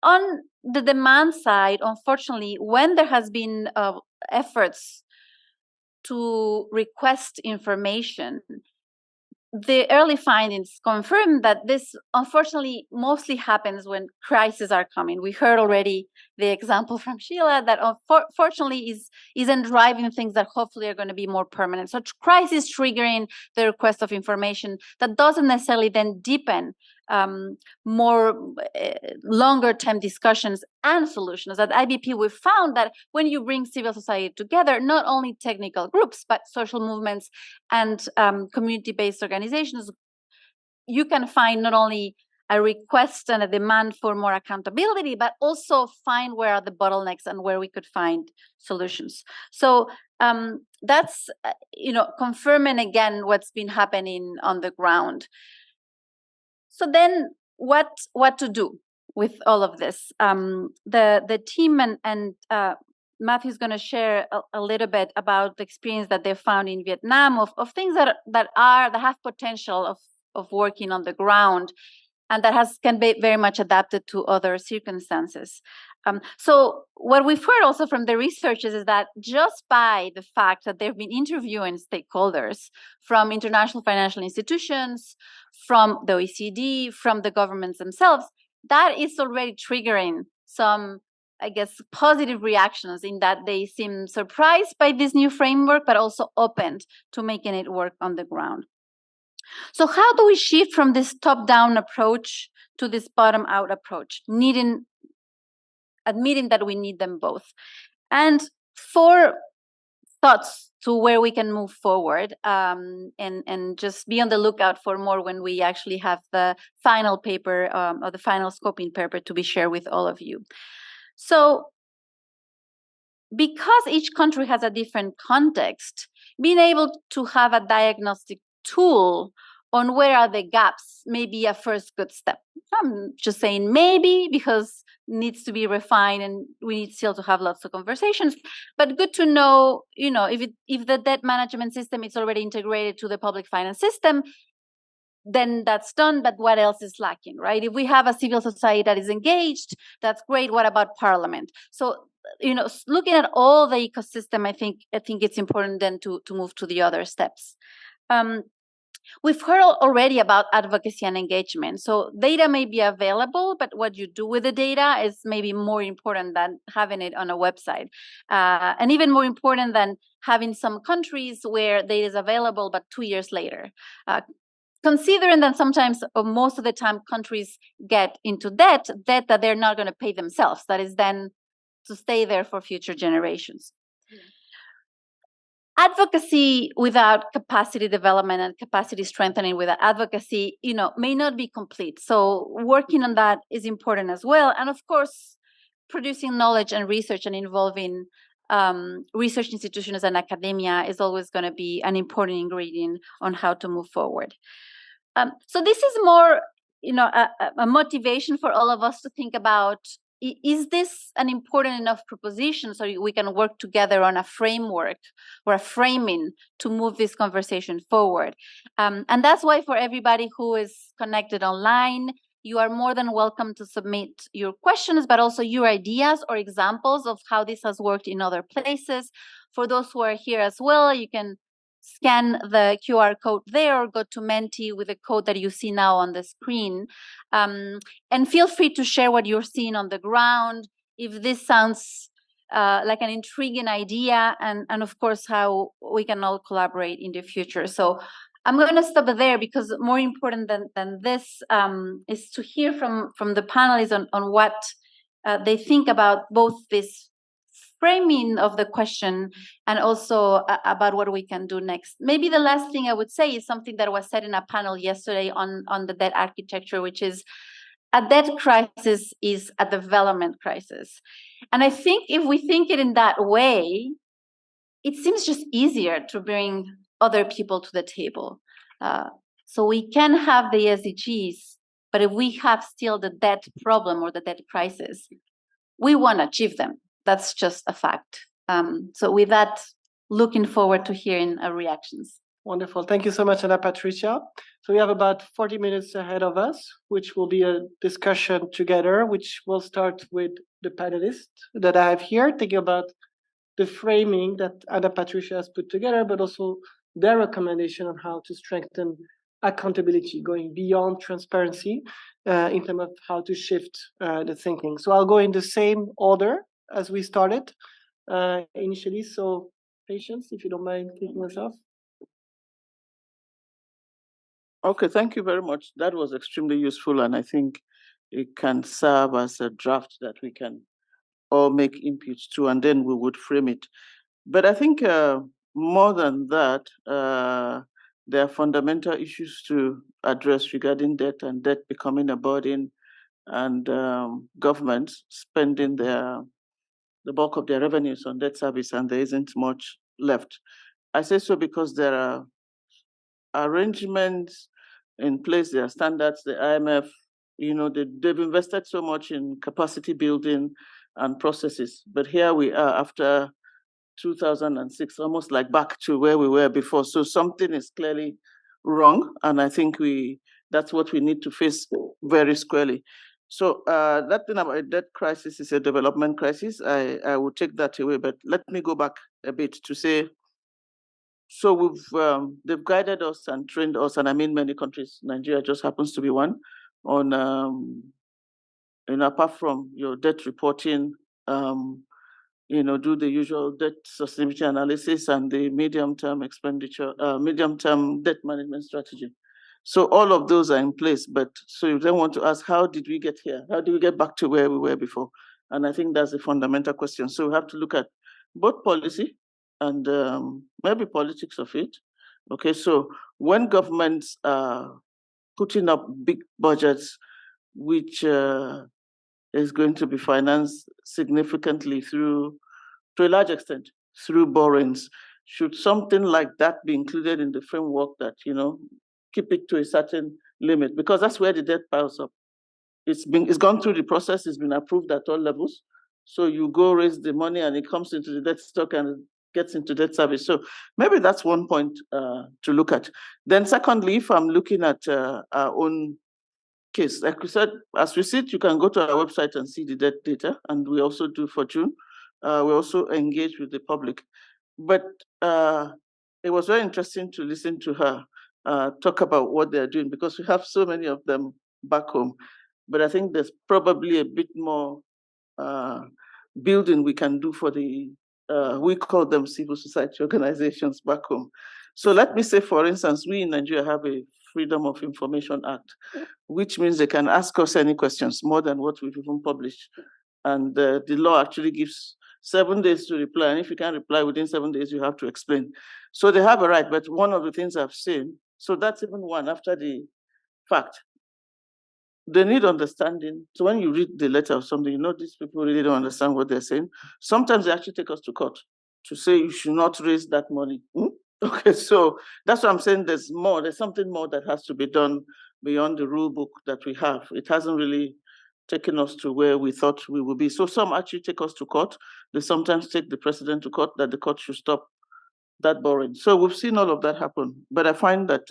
On the demand side, unfortunately, when there has been efforts to request information, the early findings confirm that this, unfortunately, mostly happens when crises are coming. We heard already the example from Sheila that unfortunately isn't driving things that hopefully are going to be more permanent. So crisis triggering the request of information that doesn't necessarily then deepen more longer-term discussions and solutions. At IBP, we found that when you bring civil society together, not only technical groups, but social movements and community-based organizations, you can find not only a request and a demand for more accountability, but also find where are the bottlenecks and where we could find solutions. So that's confirming again what's been happening on the ground. So then what to do with all of this? The team and Matthew's going to share a little bit about the experience that they found in Vietnam of things that have potential of working on the ground, and that can be very much adapted to other circumstances. So what we've heard also from the researchers is that just by the fact that they've been interviewing stakeholders from international financial institutions, from the OECD, from the governments themselves, that is already triggering some, I guess, positive reactions in that they seem surprised by this new framework, but also opened to making it work on the ground. So how do we shift from this top-down approach to this bottom-out approach, admitting that we need them both? And 4 thoughts to where we can move forward, and just be on the lookout for more when we actually have the final paper or the final scoping paper to be shared with all of you. So because each country has a different context, being able to have a diagnostic tool on where are the gaps may be a first good step. I'm just saying maybe because it needs to be refined and we need still to have lots of conversations, but good to know, if the debt management system is already integrated to the public finance system, then that's done, but what else is lacking, right? If we have a civil society that is engaged, that's great. What about parliament? So, looking at all the ecosystem, I think it's important then to move to the other steps. We've heard already about advocacy and engagement. So data may be available, but what you do with the data is maybe more important than having it on a website. And even more important than having some countries where data is available, but 2 years later. Considering that sometimes, or most of the time, countries get into debt that they're not going to pay themselves. That is then to stay there for future generations. advocacy without capacity development and capacity strengthening without advocacy, may not be complete. So working on that is important as well. And of course, producing knowledge and research and involving research institutions and academia is always going to be an important ingredient on how to move forward. So this is more, a motivation for all of us to think about, is this an important enough proposition so we can work together on a framework or a framing to move this conversation forward? And that's why for everybody who is connected online, you are more than welcome to submit your questions, but also your ideas or examples of how this has worked in other places. For those who are here as well, you can scan the QR code there or go to Menti with the code that you see now on the screen. And feel free to share what you're seeing on the ground, if this sounds like an intriguing idea, and of course, how we can all collaborate in the future. So I'm going to stop there, because more important than this is to hear from the panelists on what they think about both this framing of the question and also about what we can do next. Maybe the last thing I would say is something that was said in a panel yesterday on the debt architecture, which is a debt crisis is a development crisis. And I think if we think it in that way, it seems just easier to bring other people to the table. So we can have the SDGs, but if we have still the debt problem or the debt crisis, we want to achieve them. That's just a fact. So with that, looking forward to hearing reactions. Wonderful. Thank you so much, Ana Patricia. So we have about 40 minutes ahead of us, which will be a discussion together, which will start with the panelists that I have here, thinking about the framing that Ana Patricia has put together, but also their recommendation on how to strengthen accountability, going beyond transparency in terms of how to shift the thinking. So I'll go in the same order as we started initially. So patience, if you don't mind kicking us off. Okay, thank you very much. That was extremely useful, and I think it can serve as a draft that we can all make inputs to, and then we would frame it. But I think more than that, there are fundamental issues to address regarding debt and debt becoming a burden, and governments spending the bulk of their revenues on debt service, and there isn't much left. I say so because there are arrangements in place, there are standards, the IMF, they've invested so much in capacity building and processes. But here we are after 2006, almost like back to where we were before. So something is clearly wrong, and I think that's what we need to face very squarely. So that thing about a debt crisis is a development crisis. I will take that away, but let me go back a bit to say, so they've guided us and trained us, and I mean many countries, Nigeria just happens to be one, on apart from your debt reporting, do the usual debt sustainability analysis and the medium-term expenditure, medium-term debt management strategy. So all of those are in place, but so you then want to ask, how did we get here? How do we get back to where we were before? And I think that's a fundamental question. So we have to look at both policy and maybe politics of it. Okay, so when governments are putting up big budgets, which is going to be financed significantly to a large extent, through borrowings, should something like that be included in the framework that, keep it to a certain limit? Because that's where the debt piles up. It's gone through the process, it's been approved at all levels. So you go raise the money and it comes into the debt stock and it gets into debt service. So maybe that's one point to look at. Then secondly, if I'm looking at our own case, like we said, as we sit, you can go to our website and see the debt data, and we also do for June. We also engage with the public. But it was very interesting to listen to her talk about what they're doing, because we have so many of them back home. But I think there's probably a bit more building we can do for the, we call them civil society organizations back home. So let me say, for instance, we in Nigeria have a Freedom of Information Act, which means they can ask us any questions, more than what we've even published. And the law actually gives 7 days to reply. And if you can't reply within 7 days, you have to explain. So they have a right, but one of the things I've seen, so that's even one after the fact. They need understanding. So when you read the letter or something, you know these people really don't understand what they're saying. Sometimes they actually take us to court to say you should not raise that money. Okay, so that's what I'm saying. There's more. There's something more that has to be done beyond the rule book that we have. It hasn't really taken us to where we thought we would be. So some actually take us to court. They sometimes take the president to court, that the court should stop that borrowing. So we've seen all of that happen. But I find that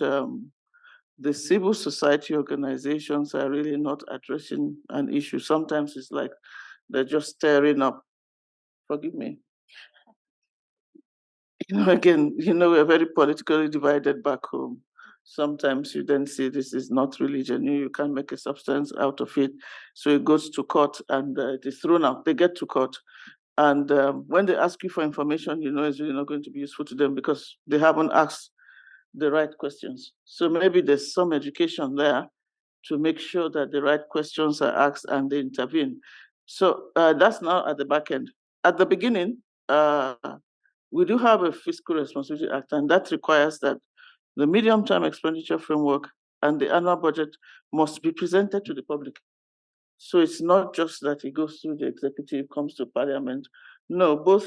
the civil society organizations are really not addressing an issue. Sometimes it's like they're just stirring up. Forgive me. Again, we're very politically divided back home. Sometimes you then say this is not religion. You can't make a substance out of it. So it goes to court and it is thrown out. They get to court. And when they ask you for information, it's really not going to be useful to them because they haven't asked the right questions. So maybe there's some education there to make sure that the right questions are asked and they intervene. So that's now at the back end. At the beginning, we do have a Fiscal Responsibility Act, and that requires that the medium-term expenditure framework and the annual budget must be presented to the public. So it's not just that it goes through the executive, comes to parliament. No, both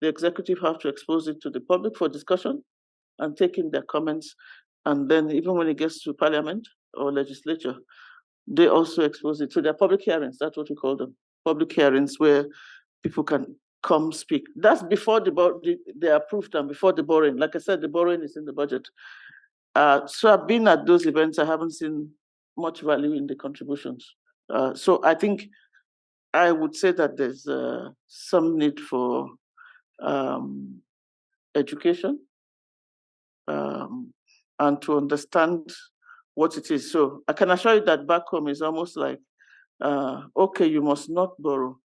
the executive have to expose it to the public for discussion and take in their comments. And then even when it gets to parliament or legislature, they also expose it to their public hearings. That's what we call them, public hearings where people can come speak. That's before they approved and before the borrowing. Like I said, the borrowing is in the budget. So I've been at those events. I haven't seen much value in the contributions. So I think I would say that there's some need for education and to understand what it is. So I can assure you that back home is almost like, okay, you must not borrow.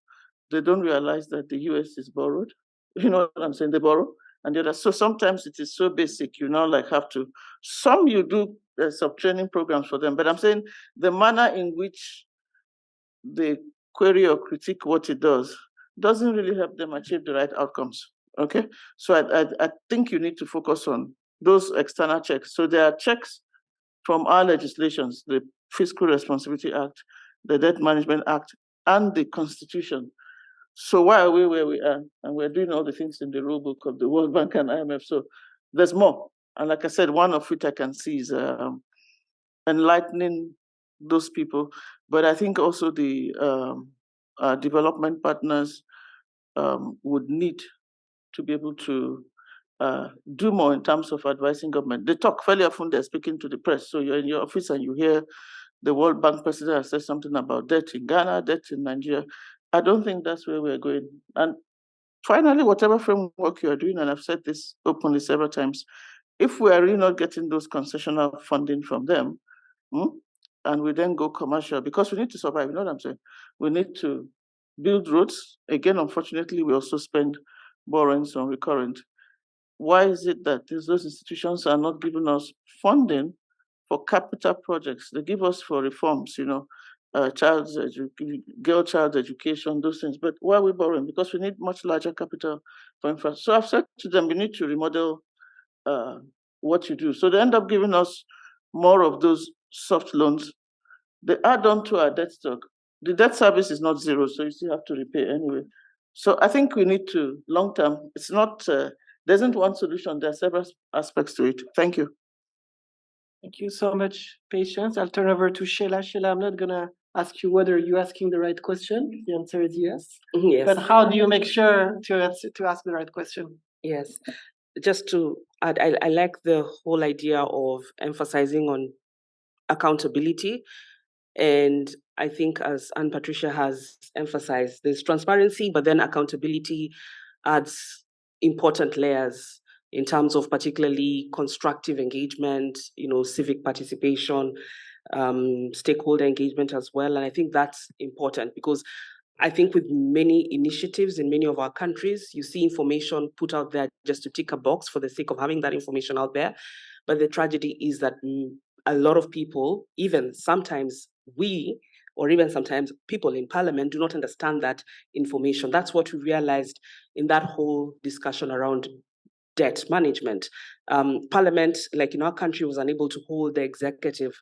They don't realize that the US is borrowed. You know what I'm saying? They borrow. And the other. So sometimes it is so basic, you now like have to, some you do some training programs for them, but I'm saying the manner in which they query or critique what it does doesn't really help them achieve the right outcomes. Okay, so I think you need to focus on those external checks. So there are checks from our legislations, the Fiscal Responsibility Act, the Debt Management Act, and the Constitution. So why are we where we are? And we're doing all the things in the rule book of the World Bank and IMF. So there's more. And like I said, one of which I can see is enlightening those people. But I think also the development partners would need to be able to do more in terms of advising government. They talk fairly often, they're speaking to the press. So you're in your office and you hear the World Bank president has said something about debt in Ghana, debt in Nigeria. I don't think that's where we're going. And finally, whatever framework you're doing, and I've said this openly several times, if we are really not getting those concessional funding from them, and we then go commercial, because we need to survive, you know what I'm saying? We need to build roads. Again, unfortunately, we also spend borrowings on recurrent. Why is it that those institutions are not giving us funding for capital projects? They give us for reforms, girl child education, those things. But why are we borrowing? Because we need much larger capital for infrastructure. So I've said to them, we need to remodel what you do. So they end up giving us more of those soft loans. They add on to our debt stock. The debt service is not zero, so you still have to repay anyway. So I think we need to, long term, it's not, there isn't one solution, there are several aspects to it. Thank you. Thank you so much, Patience. I'll turn over to Sheila. Sheila, I'm not gonna ask you whether you're asking the right question. The answer is yes. Yes. But how do you make sure to ask the right question? Yes. Just to add, I like the whole idea of emphasizing on accountability. And I think, as Anne Patricia has emphasized, there's transparency, but then accountability adds important layers in terms of particularly constructive engagement, civic participation, stakeholder engagement as well. And I think that's important because I think with many initiatives in many of our countries, you see information put out there just to tick a box for the sake of having that information out there. But the tragedy is that a lot of people, even sometimes we or even sometimes people in parliament do not understand that information. That's what we realized in that whole discussion around debt management. Parliament, like in our country, was unable to hold the executive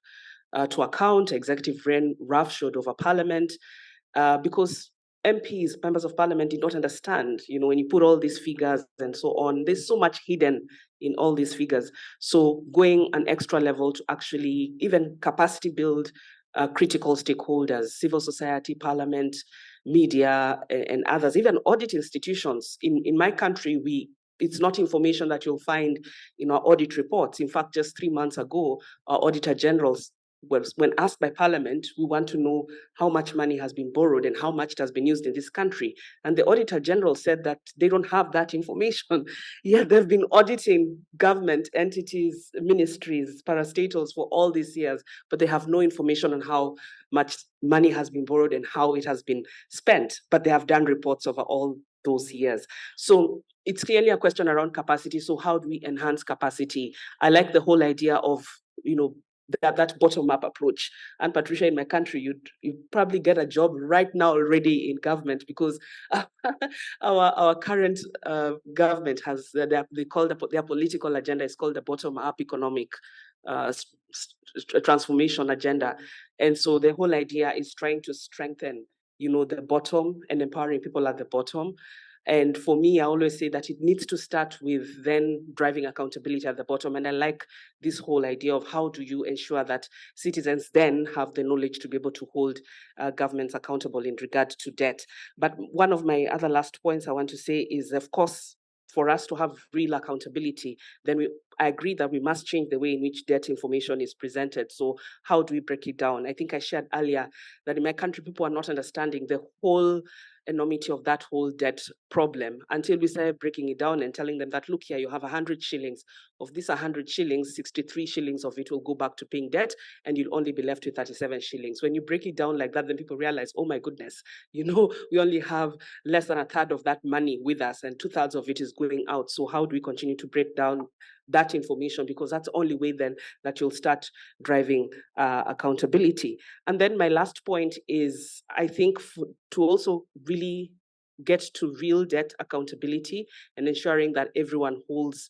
to account. Executive ran roughshod over parliament because MPs, members of parliament, did not understand, when you put all these figures and so on, there's so much hidden in all these figures. So going an extra level to actually even capacity build critical stakeholders, civil society, parliament, media, and others, even audit institutions. In my country, it's not information that you'll find in our audit reports. In fact, just 3 months ago, our Auditor General's when asked by Parliament, we want to know how much money has been borrowed and how much it has been used in this country. And the Auditor General said that they don't have that information. Yet they've been auditing government entities, ministries, parastatals for all these years, but they have no information on how much money has been borrowed and how it has been spent. But they have done reports over all those years. So it's clearly a question around capacity. So how do we enhance capacity? I like the whole idea of, that bottom-up approach. And Patricia, in my country, you'd probably get a job right now already in government, because our current government has they call their political agenda is called the bottom-up economic transformation agenda. And so the whole idea is trying to strengthen, the bottom and empowering people at the bottom. And for me, I always say that it needs to start with then driving accountability at the bottom. And I like this whole idea of how do you ensure that citizens then have the knowledge to be able to hold governments accountable in regard to debt. But one of my other last points I want to say is, of course, for us to have real accountability, then I agree that we must change the way in which debt information is presented. So how do we break it down? I think I shared earlier that in my country, people are not understanding the whole enormity of that whole debt problem until we started breaking it down and telling them that, look here, you have 100 shillings. Of this 100 shillings, 63 shillings of it will go back to paying debt, and you'll only be left with 37 shillings. When you break it down like that, then people realize, oh my goodness, we only have less than a third of that money with us, and 2/3 of it is going out. So how do we continue to break down that information? Because that's the only way then that you'll start driving accountability. And then my last point is, I think to also really get to real debt accountability and ensuring that everyone holds,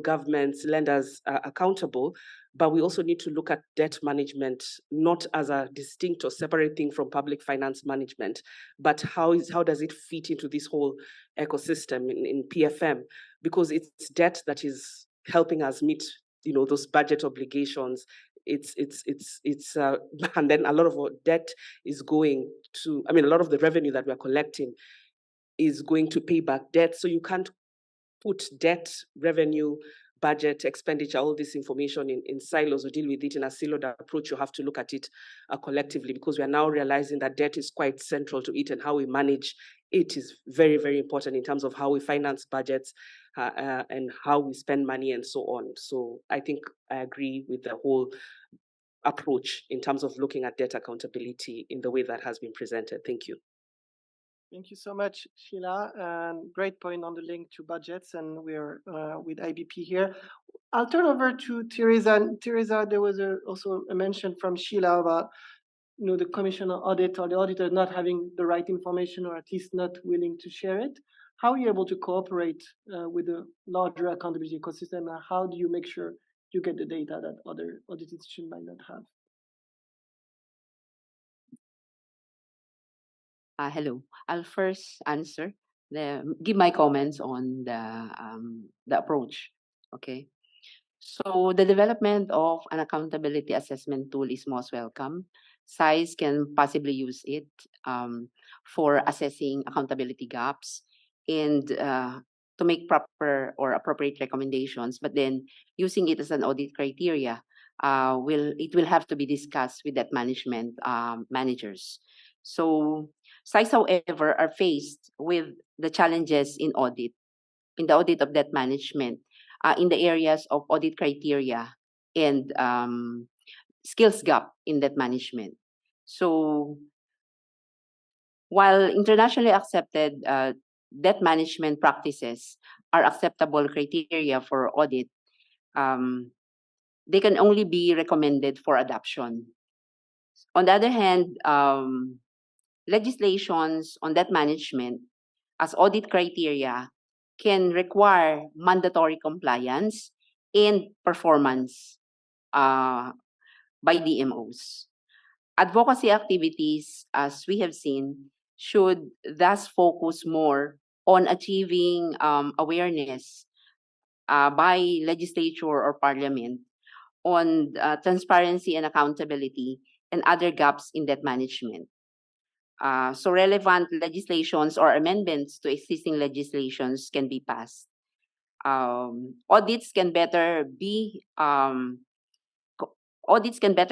governments, lenders accountable. But we also need to look at debt management not as a distinct or separate thing from public finance management, but how does it fit into this whole ecosystem in PFM? Because it's debt that is helping us meet, those budget obligations. It's and then a lot of our debt is going to, a lot of the revenue that we're collecting is going to pay back debt. So you can't put debt, revenue, budget, expenditure, all this information in silos or deal with it in a siloed approach. You have to look at it collectively, because we are now realizing that debt is quite central to it, and how we manage it is very, very important in terms of how we finance budgets and how we spend money and so on. So I think I agree with the whole approach in terms of looking at debt accountability in the way that has been presented. Thank you. Thank you so much, Sheila. And great point on the link to budgets, and we're with IBP here. I'll turn over to Teresa. And Teresa, there was also a mention from Sheila about the commission or audit or the auditor not having the right information, or at least not willing to share it. How are you able to cooperate with a larger accountability ecosystem? And how do you make sure you get the data that other audit institutions might not have? Hello. I'll first give my comments on the approach. Okay. So the development of an accountability assessment tool is most welcome. SAIS can possibly use it for assessing accountability gaps and to make proper or appropriate recommendations. But then using it as an audit criteria will have to be discussed with debt management managers. So SAIS, however, are faced with the challenges in the audit of debt management, in the areas of audit criteria and skills gap in debt management. So while internationally accepted debt management practices are acceptable criteria for audit, they can only be recommended for adoption. On the other hand, legislations on debt management as audit criteria can require mandatory compliance and performance by DMOs. Advocacy activities, as we have seen, should thus focus more on achieving awareness by legislature or parliament on transparency and accountability and other gaps in debt management. So relevant legislations or amendments to existing legislations can be passed. Audits can better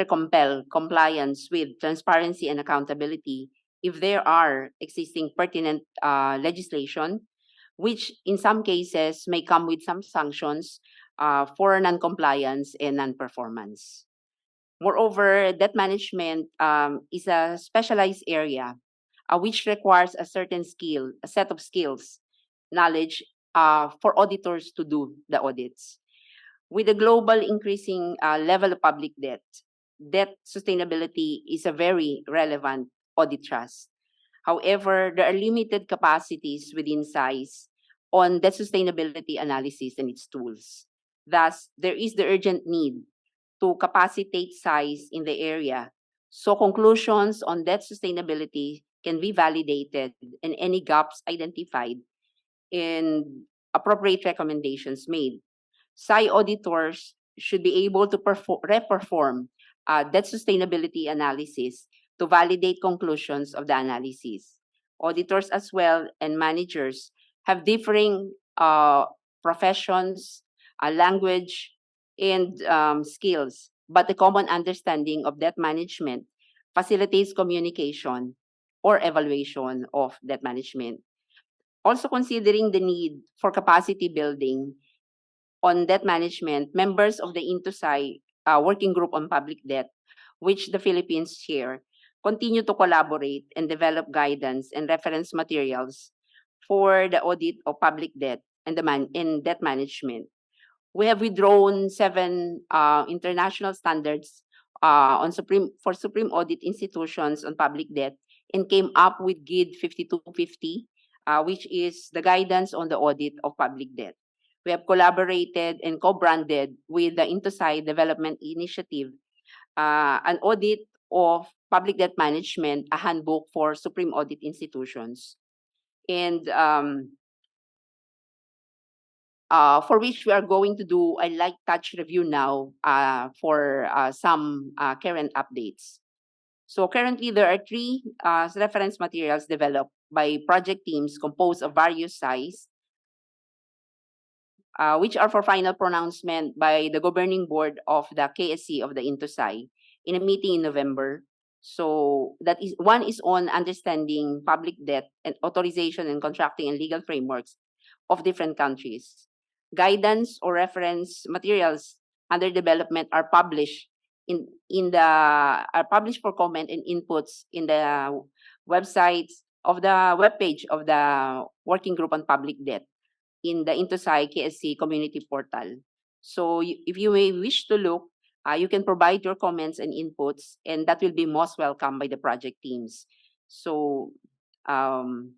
compel compliance with transparency and accountability if there are existing pertinent legislation, which in some cases may come with some sanctions for non-compliance and non-performance. Moreover, debt management is a specialized area which requires a certain skill, a set of skills, knowledge for auditors to do the audits. With the global increasing level of public debt, debt sustainability is a very relevant audit task. However, there are limited capacities within SAIS on debt sustainability analysis and its tools. Thus, there is the urgent need to capacitate SAIS in the area so conclusions on debt sustainability can be validated and any gaps identified and appropriate recommendations made. SAI auditors should be able to reperform debt sustainability analysis to validate conclusions of the analysis. Auditors as well and managers have differing professions, language, and skills, but the common understanding of debt management facilitates communication or evaluation of debt management. Also considering the need for capacity building on debt management, members of the INTUSAI Working Group on Public Debt, which the Philippines chair, continue to collaborate and develop guidance and reference materials for the audit of public debt and debt management. We have withdrawn 7 international standards for Supreme Audit institutions on public debt and came up with GID 5250, which is the guidance on the audit of public debt. We have collaborated and co-branded with the INTUSAI Development Initiative, an audit of public debt management, a handbook for Supreme Audit institutions. And for which we are going to do a light touch review now for some current updates. So currently there are 3 reference materials developed by project teams composed of various SAIs, which are for final pronouncement by the governing board of the KSC of the INTUSAI in a meeting in November. So that is one is on understanding public debt and authorization and contracting and legal frameworks of different countries. Guidance or reference materials under development are published published for comment and inputs in the websites of the webpage of the Working Group on Public Debt in the INTUSAI KSC community portal. So if you may wish to look, you can provide your comments and inputs, and that will be most welcome by the project teams. So in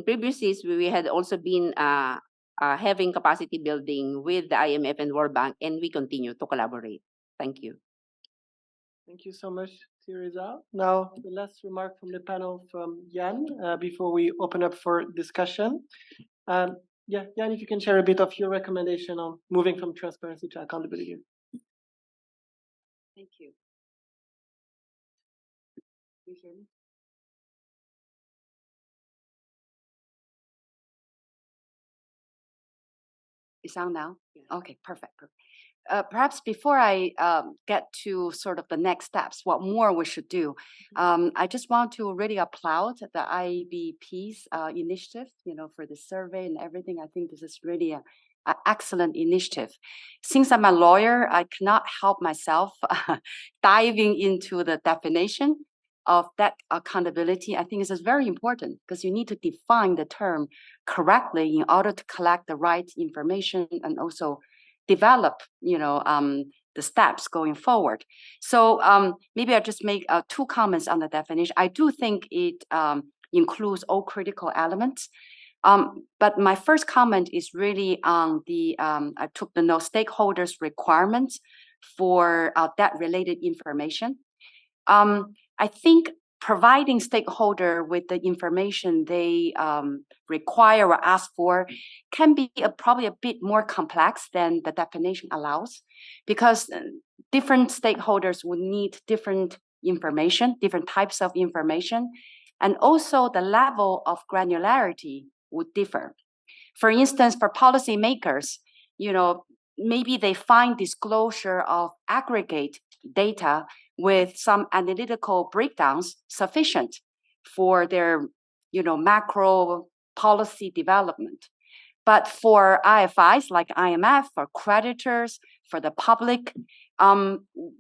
previous years, we had also been having capacity building with the IMF and World Bank, and we continue to collaborate. Thank you. Thank you so much, Teresa. Now, the last remark from the panel from Jan before we open up for discussion. Yeah, Jan, if you can share a bit of your recommendation on moving from transparency to accountability. Thank you. You hear me? It's on now? Yeah. Okay, perfect. Perhaps before I get to sort of the next steps, what more we should do, I just want to really applaud the IBP's initiative, for the survey and everything. I think this is really an excellent initiative. Since I'm a lawyer, I cannot help myself diving into the definition of that accountability. I think this is very important because you need to define the term correctly in order to collect the right information and also develop, the steps going forward. So maybe I'll just make 2 comments on the definition. I do think it includes all critical elements. But my first comment is really on the, I took the note, stakeholders' requirements for debt-related information. I think providing stakeholder with the information they require or ask for can be probably a bit more complex than the definition allows, because different stakeholders would need different information, different types of information, and also the level of granularity would differ. For instance, for policymakers, maybe they find disclosure of aggregate data with some analytical breakdowns sufficient for their, macro policy development. But for IFIs like IMF, for creditors, for the public,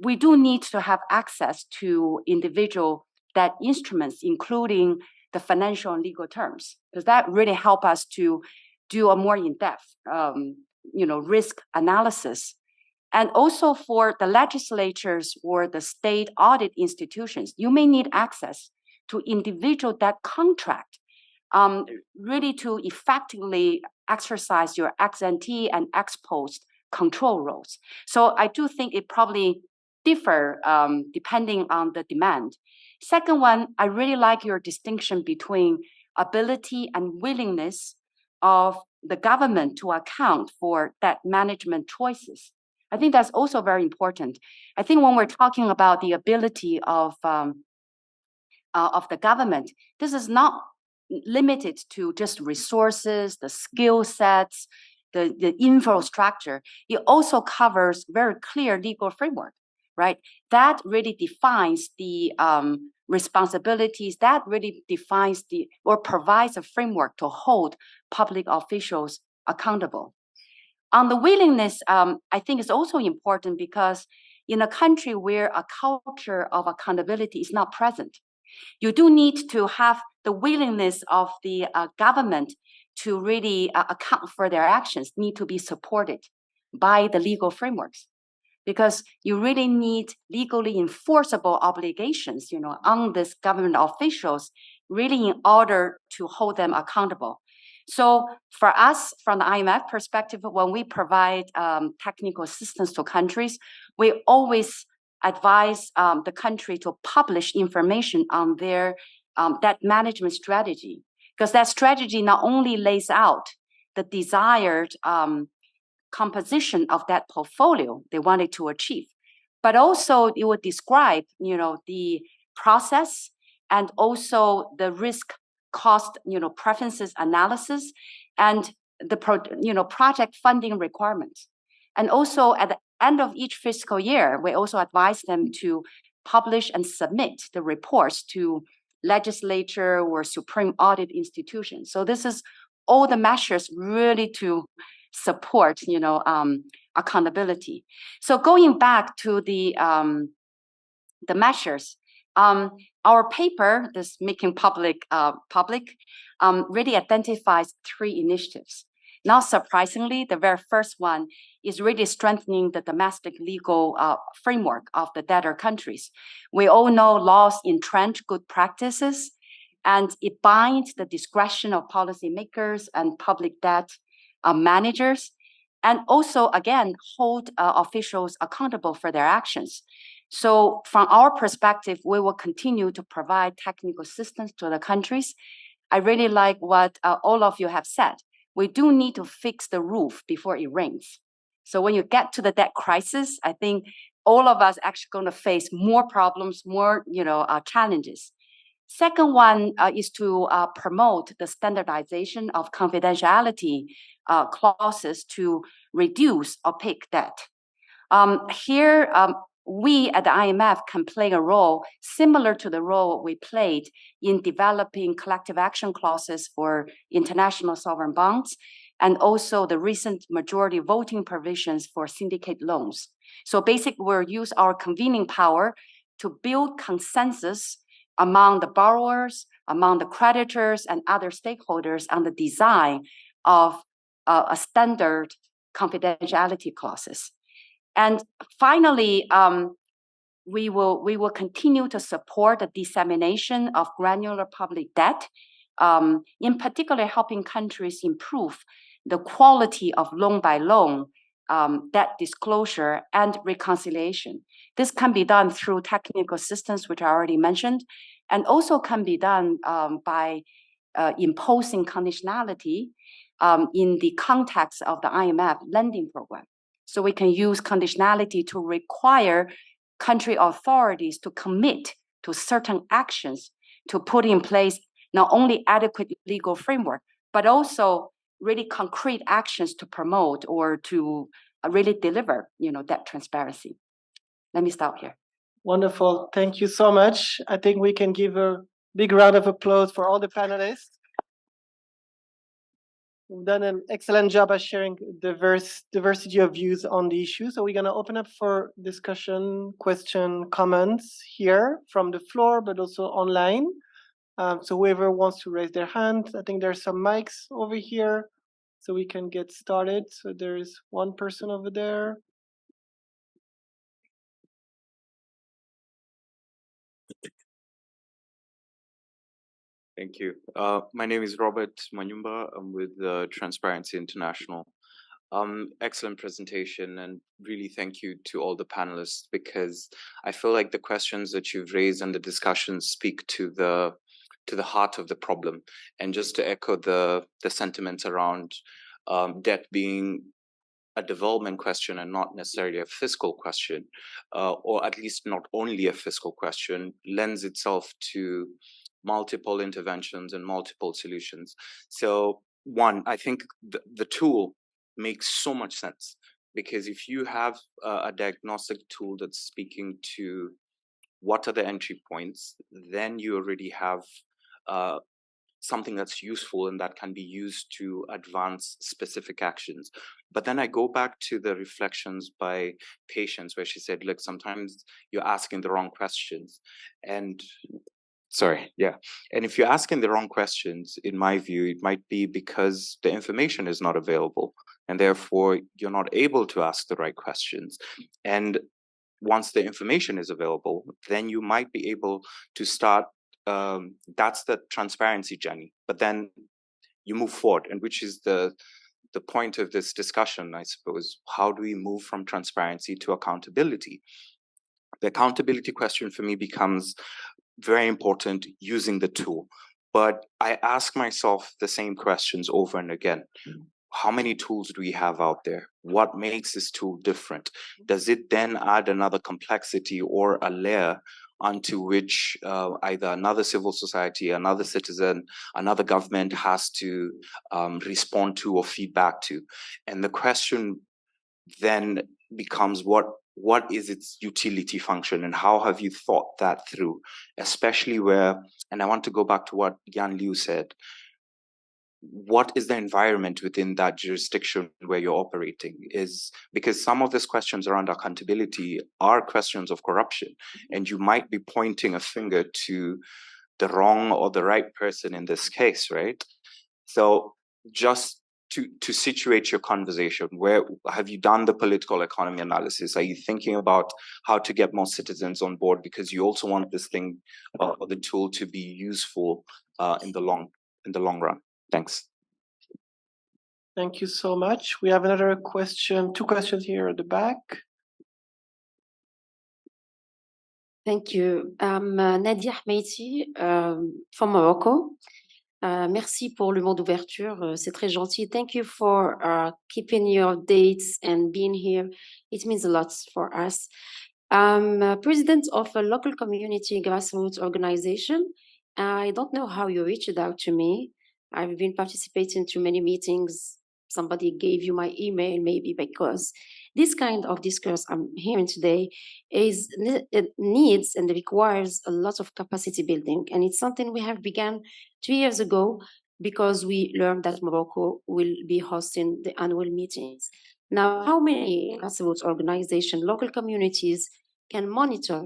we do need to have access to individual debt instruments, including the financial and legal terms, because that really help us to do a more in-depth, risk analysis. And also for the legislatures or the state audit institutions, you may need access to individual debt contract, really to effectively exercise your ex-ante and ex-post control roles. So I do think it probably differ depending on the demand. Second one, I really like your distinction between ability and willingness of the government to account for debt management choices. I think that's also very important. I think when we're talking about the ability of the government, this is not limited to just resources, the skill sets, the infrastructure. It also covers very clear legal framework, right? That really defines the responsibilities, that really defines or provides a framework to hold public officials accountable. On the willingness, I think it's also important because in a country where a culture of accountability is not present, you do need to have the willingness of the government to really account for their actions, need to be supported by the legal frameworks, because you really need legally enforceable obligations, on these government officials, really in order to hold them accountable. So for us, from the IMF perspective, when we provide technical assistance to countries, we always advise the country to publish information on their debt management strategy, because that strategy not only lays out the desired composition of that portfolio they wanted to achieve, but also it would describe, the process and also the risk cost, preferences analysis and the project funding requirements. And also at the end of each fiscal year, we also advise them to publish and submit the reports to legislature or supreme audit institutions. So this is all the measures really to support, accountability. So going back to the measures, our paper, this Making Public really identifies 3 initiatives. Not surprisingly, the very first one is really strengthening the domestic legal framework of the debtor countries. We all know laws entrench good practices, and it binds the discretion of policymakers and public debt managers, and also, again, hold officials accountable for their actions. So from our perspective, we will continue to provide technical assistance to the countries. I really like what all of you have said. We do need to fix the roof before it rains. So when you get to the debt crisis, I think all of us actually going to face more problems, more challenges. Second one is to promote the standardization of confidentiality clauses to reduce opaque debt. Here, we at the IMF can play a role similar to the role we played in developing collective action clauses for international sovereign bonds, and also the recent majority voting provisions for syndicate loans. So basically, we'll use our convening power to build consensus among the borrowers, among the creditors, and other stakeholders on the design of a standard confidentiality clauses. And finally, we will continue to support the dissemination of granular public debt, in particular helping countries improve the quality of loan by loan debt disclosure and reconciliation. This can be done through technical assistance, which I already mentioned, and also can be done by imposing conditionality in the context of the IMF lending program. So we can use conditionality to require country authorities to commit to certain actions to put in place not only adequate legal framework, but also really concrete actions to promote or to really deliver, debt transparency. Let me stop here. Wonderful. Thank you so much. I think we can give a big round of applause for all the panelists. We've done an excellent job at sharing diversity of views on the issue. So we're going to open up for discussion, question, comments here from the floor, but also online. So whoever wants to raise their hand, I think there's some mics over here, so we can get started. So there is one person over there. Thank you. My name is Robert Manyumba. I'm with Transparency International. Excellent presentation, and really thank you to all the panelists, because I feel like the questions that you've raised and the discussions speak to the heart of the problem. And just to echo the sentiments around debt being a development question and not necessarily a fiscal question, or at least not only a fiscal question, lends itself to multiple interventions and multiple solutions. So one, I think the tool makes so much sense, because if you have a diagnostic tool that's speaking to what are the entry points, then you already have something that's useful and that can be used to advance specific actions. But then I go back to the reflections by Patience, where she said, look, sometimes you're asking the wrong questions. And and if you're asking the wrong questions, in my view, it might be because the information is not available, and therefore you're not able to ask the right questions. And once the information is available, then you might be able to start. That's the transparency journey. But then you move forward, and which is the point of this discussion, I suppose. How do we move from transparency to accountability? The accountability question for me becomes very important using the tool. But I ask myself the same questions over and again. How many tools do we have out there? What makes this tool different? Does it then add another complexity or a layer onto which either another civil society, another citizen, another government has to respond to or feedback to? And the question then becomes, what is its utility function, and how have you thought that through? Especially where, and I want to go back to what Yan Liu said, what is the environment within that jurisdiction where you're operating? Is because some of these questions around accountability are questions of corruption, and you might be pointing a finger to the wrong or the right person in this case, right? So just to situate your conversation, where have you done the political economy analysis? Are you thinking about how to get more citizens on board, because you also want this thing or the tool to be useful in the long run? Thanks. Thank you so much. We have another question, two questions here at the back. Thank you. I'm Nadia Ahmeiti from Morocco. Merci pour le mot d'ouverture. C'est très gentil. Thank you for keeping your dates and being here. It means a lot for us. I'm president of a local community grassroots organization. I don't know how you reached out to me. I've been participating to many meetings. Somebody gave you my email, maybe, because this kind of discourse I'm hearing today it needs and requires a lot of capacity building. And it's something we have begun 2 years ago, because we learned that Morocco will be hosting the annual meetings. Now, how many grassroots organizations, local communities can monitor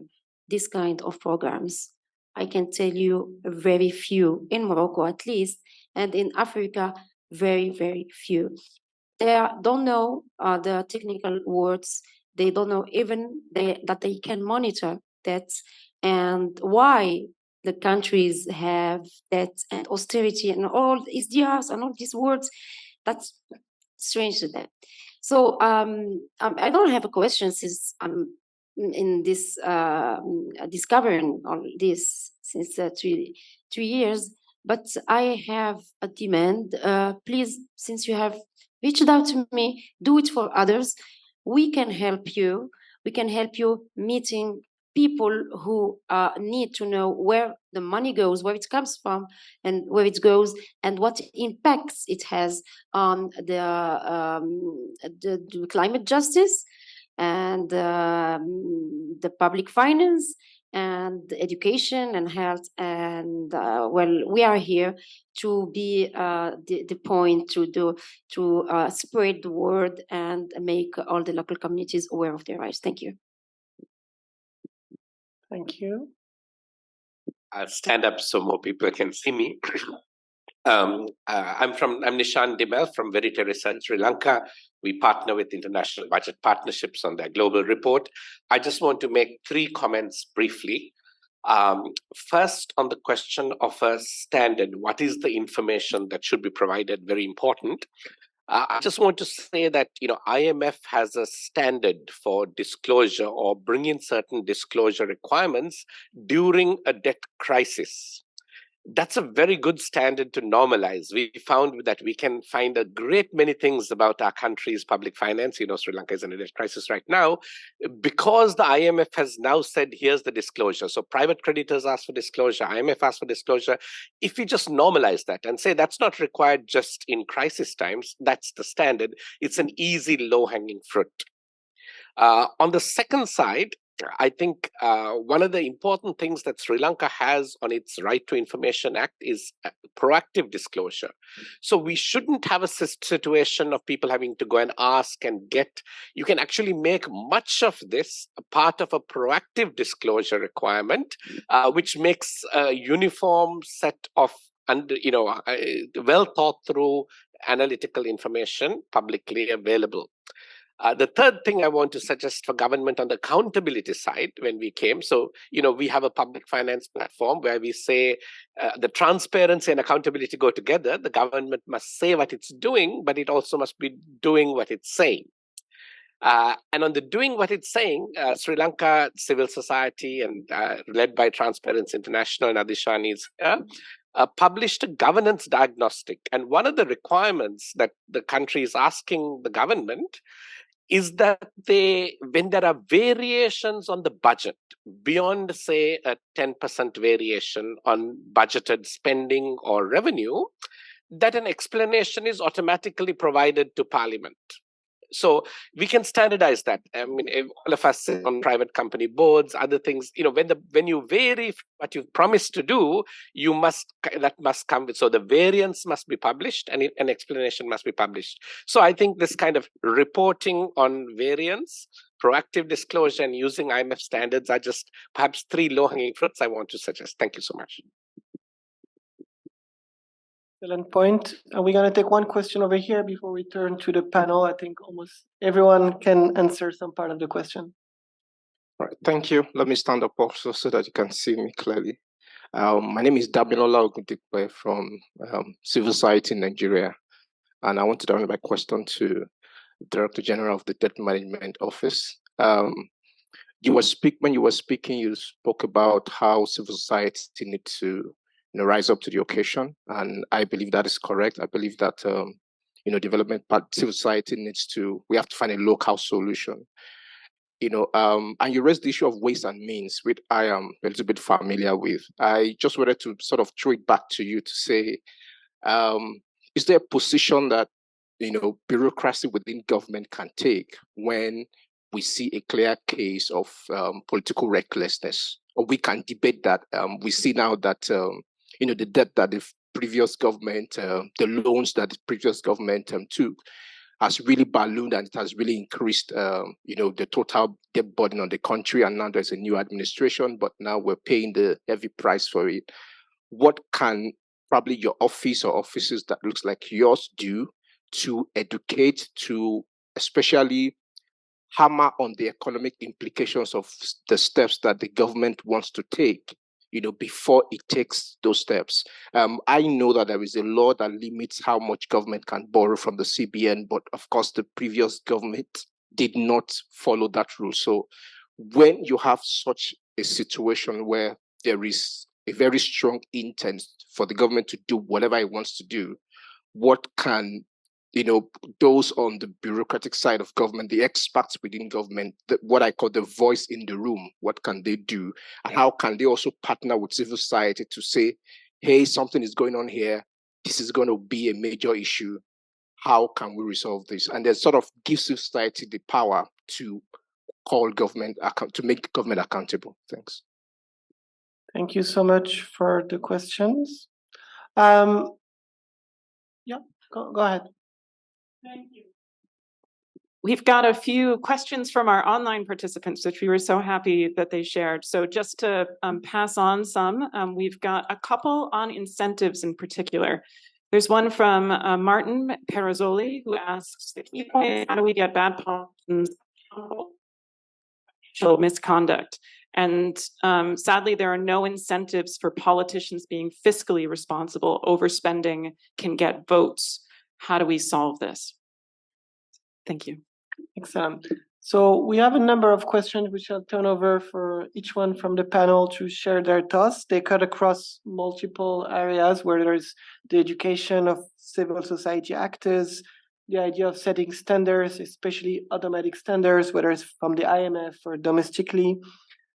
this kind of programs? I can tell you very few, in Morocco at least, and in Africa, very, very few. They don't know the technical words They don't know even that they can monitor debt and why the countries have debt and austerity and all these SDRs and all these words. That's strange to them. So I don't have a question since I'm in this discovering all this since 3 years, but I have a demand. Please, since you have reached out to me, do it for others. We can help you. We can help you meeting people who need to know where the money goes, where it comes from, and where it goes, and what impacts it has on the climate justice and the public finance and education and health. And well, we are here to be the point to spread the word and make all the local communities aware of their rights. Thank you. Thank you. I'll stand up so more people can see me. I'm Nishan Dimel from Verite Research, Sri Lanka. We partner with International Budget Partnerships on their global report. I just want to make 3 comments briefly. First, on the question of a standard, what is the information that should be provided? Very important. I just want to say that IMF has a standard for disclosure or bring in certain disclosure requirements during a debt crisis. That's a very good standard to normalize. We found that we can find a great many things about our country's public finance. Sri Lanka is in a debt crisis right now because the IMF has now said, here's the disclosure. So private creditors ask for disclosure, IMF asks for disclosure. If we just normalize that and say that's not required just in crisis times, that's the standard. It's an easy, low-hanging fruit. On the second side, I think one of the important things that Sri Lanka has on its Right to Information Act is proactive disclosure. So we shouldn't have a situation of people having to go and ask and get. You can actually make much of this a part of a proactive disclosure requirement, which makes a uniform set of well thought through analytical information publicly available. The third thing I want to suggest for government on the accountability side when we came, so, we have a public finance platform where we say the transparency and accountability go together. The government must say what it's doing, but it also must be doing what it's saying. And on the doing what it's saying, Sri Lanka civil society and led by Transparency International and Adishani's published a governance diagnostic. And one of the requirements that the country is asking the government is that when there are variations on the budget beyond, say, a 10% variation on budgeted spending or revenue, that an explanation is automatically provided to Parliament. So we can standardize that. I mean, all of us sit on private company boards, other things. When you vary what you've promised to do, that must come with. So the variance must be published, and an explanation must be published. So I think this kind of reporting on variance, proactive disclosure, and using IMF standards are just perhaps 3 low-hanging fruits I want to suggest. Thank you so much. Excellent point. We're going to take one question over here before we turn to the panel. I think almost everyone can answer some part of the question. All right, thank you. Let me stand up also so that you can see me clearly. My name is Damilola Ogundikwe from Civil Society in Nigeria. And I want to direct my question to the Director General of the Debt Management Office. When you were speaking, you spoke about how civil society need to rise up to the occasion, and I believe that is correct. I believe that development part civil society we have to find a local solution. And you raised the issue of ways and means, which I am a little bit familiar with. I just wanted to sort of throw it back to you to say, is there a position that bureaucracy within government can take when we see a clear case of political recklessness? Or we can debate that. We see now that the debt that the previous government, the loans that the previous government took, has really ballooned, and it has really increased, the total debt burden on the country. And now there's a new administration, but now we're paying the heavy price for it. What can probably your office or offices that looks like yours do to educate, to especially hammer on the economic implications of the steps that the government wants to take, before it takes those steps. I know that there is a law that limits how much government can borrow from the CBN, but of course the previous government did not follow that rule. So when you have such a situation where there is a very strong intent for the government to do whatever it wants to do, what can those on the bureaucratic side of government, the experts within government, what I call the voice in the room, what can they do? And how can they also partner with civil society to say, hey, something is going on here. This is going to be a major issue. How can we resolve this? And then sort of give civil society the power to call government, to make government accountable. Thanks. Thank you so much for the questions. Yeah, go ahead. Thank you. We've got a few questions from our online participants, which we were so happy that they shared. So just to pass on some, we've got a couple on incentives in particular. There's one from Martin Perazzoli, who asks, the key point is, how do we get bad politicians accountable for misconduct? And sadly, there are no incentives for politicians being fiscally responsible. Overspending can get votes. How do we solve this? Thank you. Excellent. So we have a number of questions which I'll turn over for each one from the panel to share their thoughts. They cut across multiple areas where there's the education of civil society actors, the idea of setting standards, especially automatic standards, whether it's from the IMF or domestically,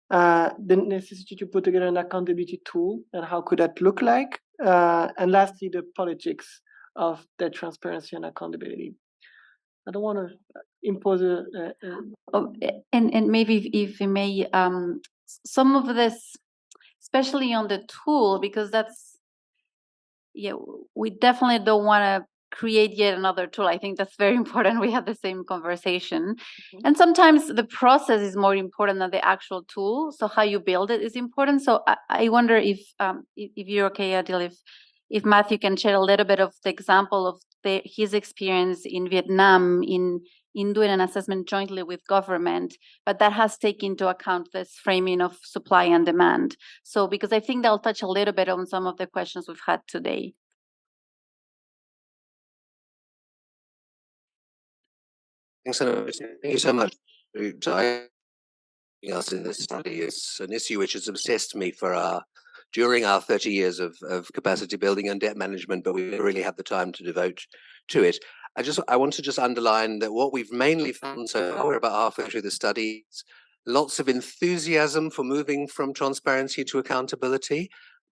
the necessity to put together an accountability tool and how could that look like, and lastly, the politics of the transparency and accountability. I don't want to impose and maybe if we may, some of this, especially on the tool, because we definitely don't want to create yet another tool. I think that's very important. We have the same conversation. And sometimes the process is more important than the actual tool. So how you build it is important. So I wonder if you're okay, Adil, if Matthew can share a little bit of the example of his experience in Vietnam in doing an assessment jointly with government, but that has taken into account this framing of supply and demand. So because I think they'll touch a little bit on some of the questions we've had today. Thank you so much. Us in this study is an issue which has obsessed me during our 30 years of capacity building and debt management, but we didn't really have the time to devote to it. I want to just underline that what we've mainly found so far, we're about halfway through the study, lots of enthusiasm for moving from transparency to accountability,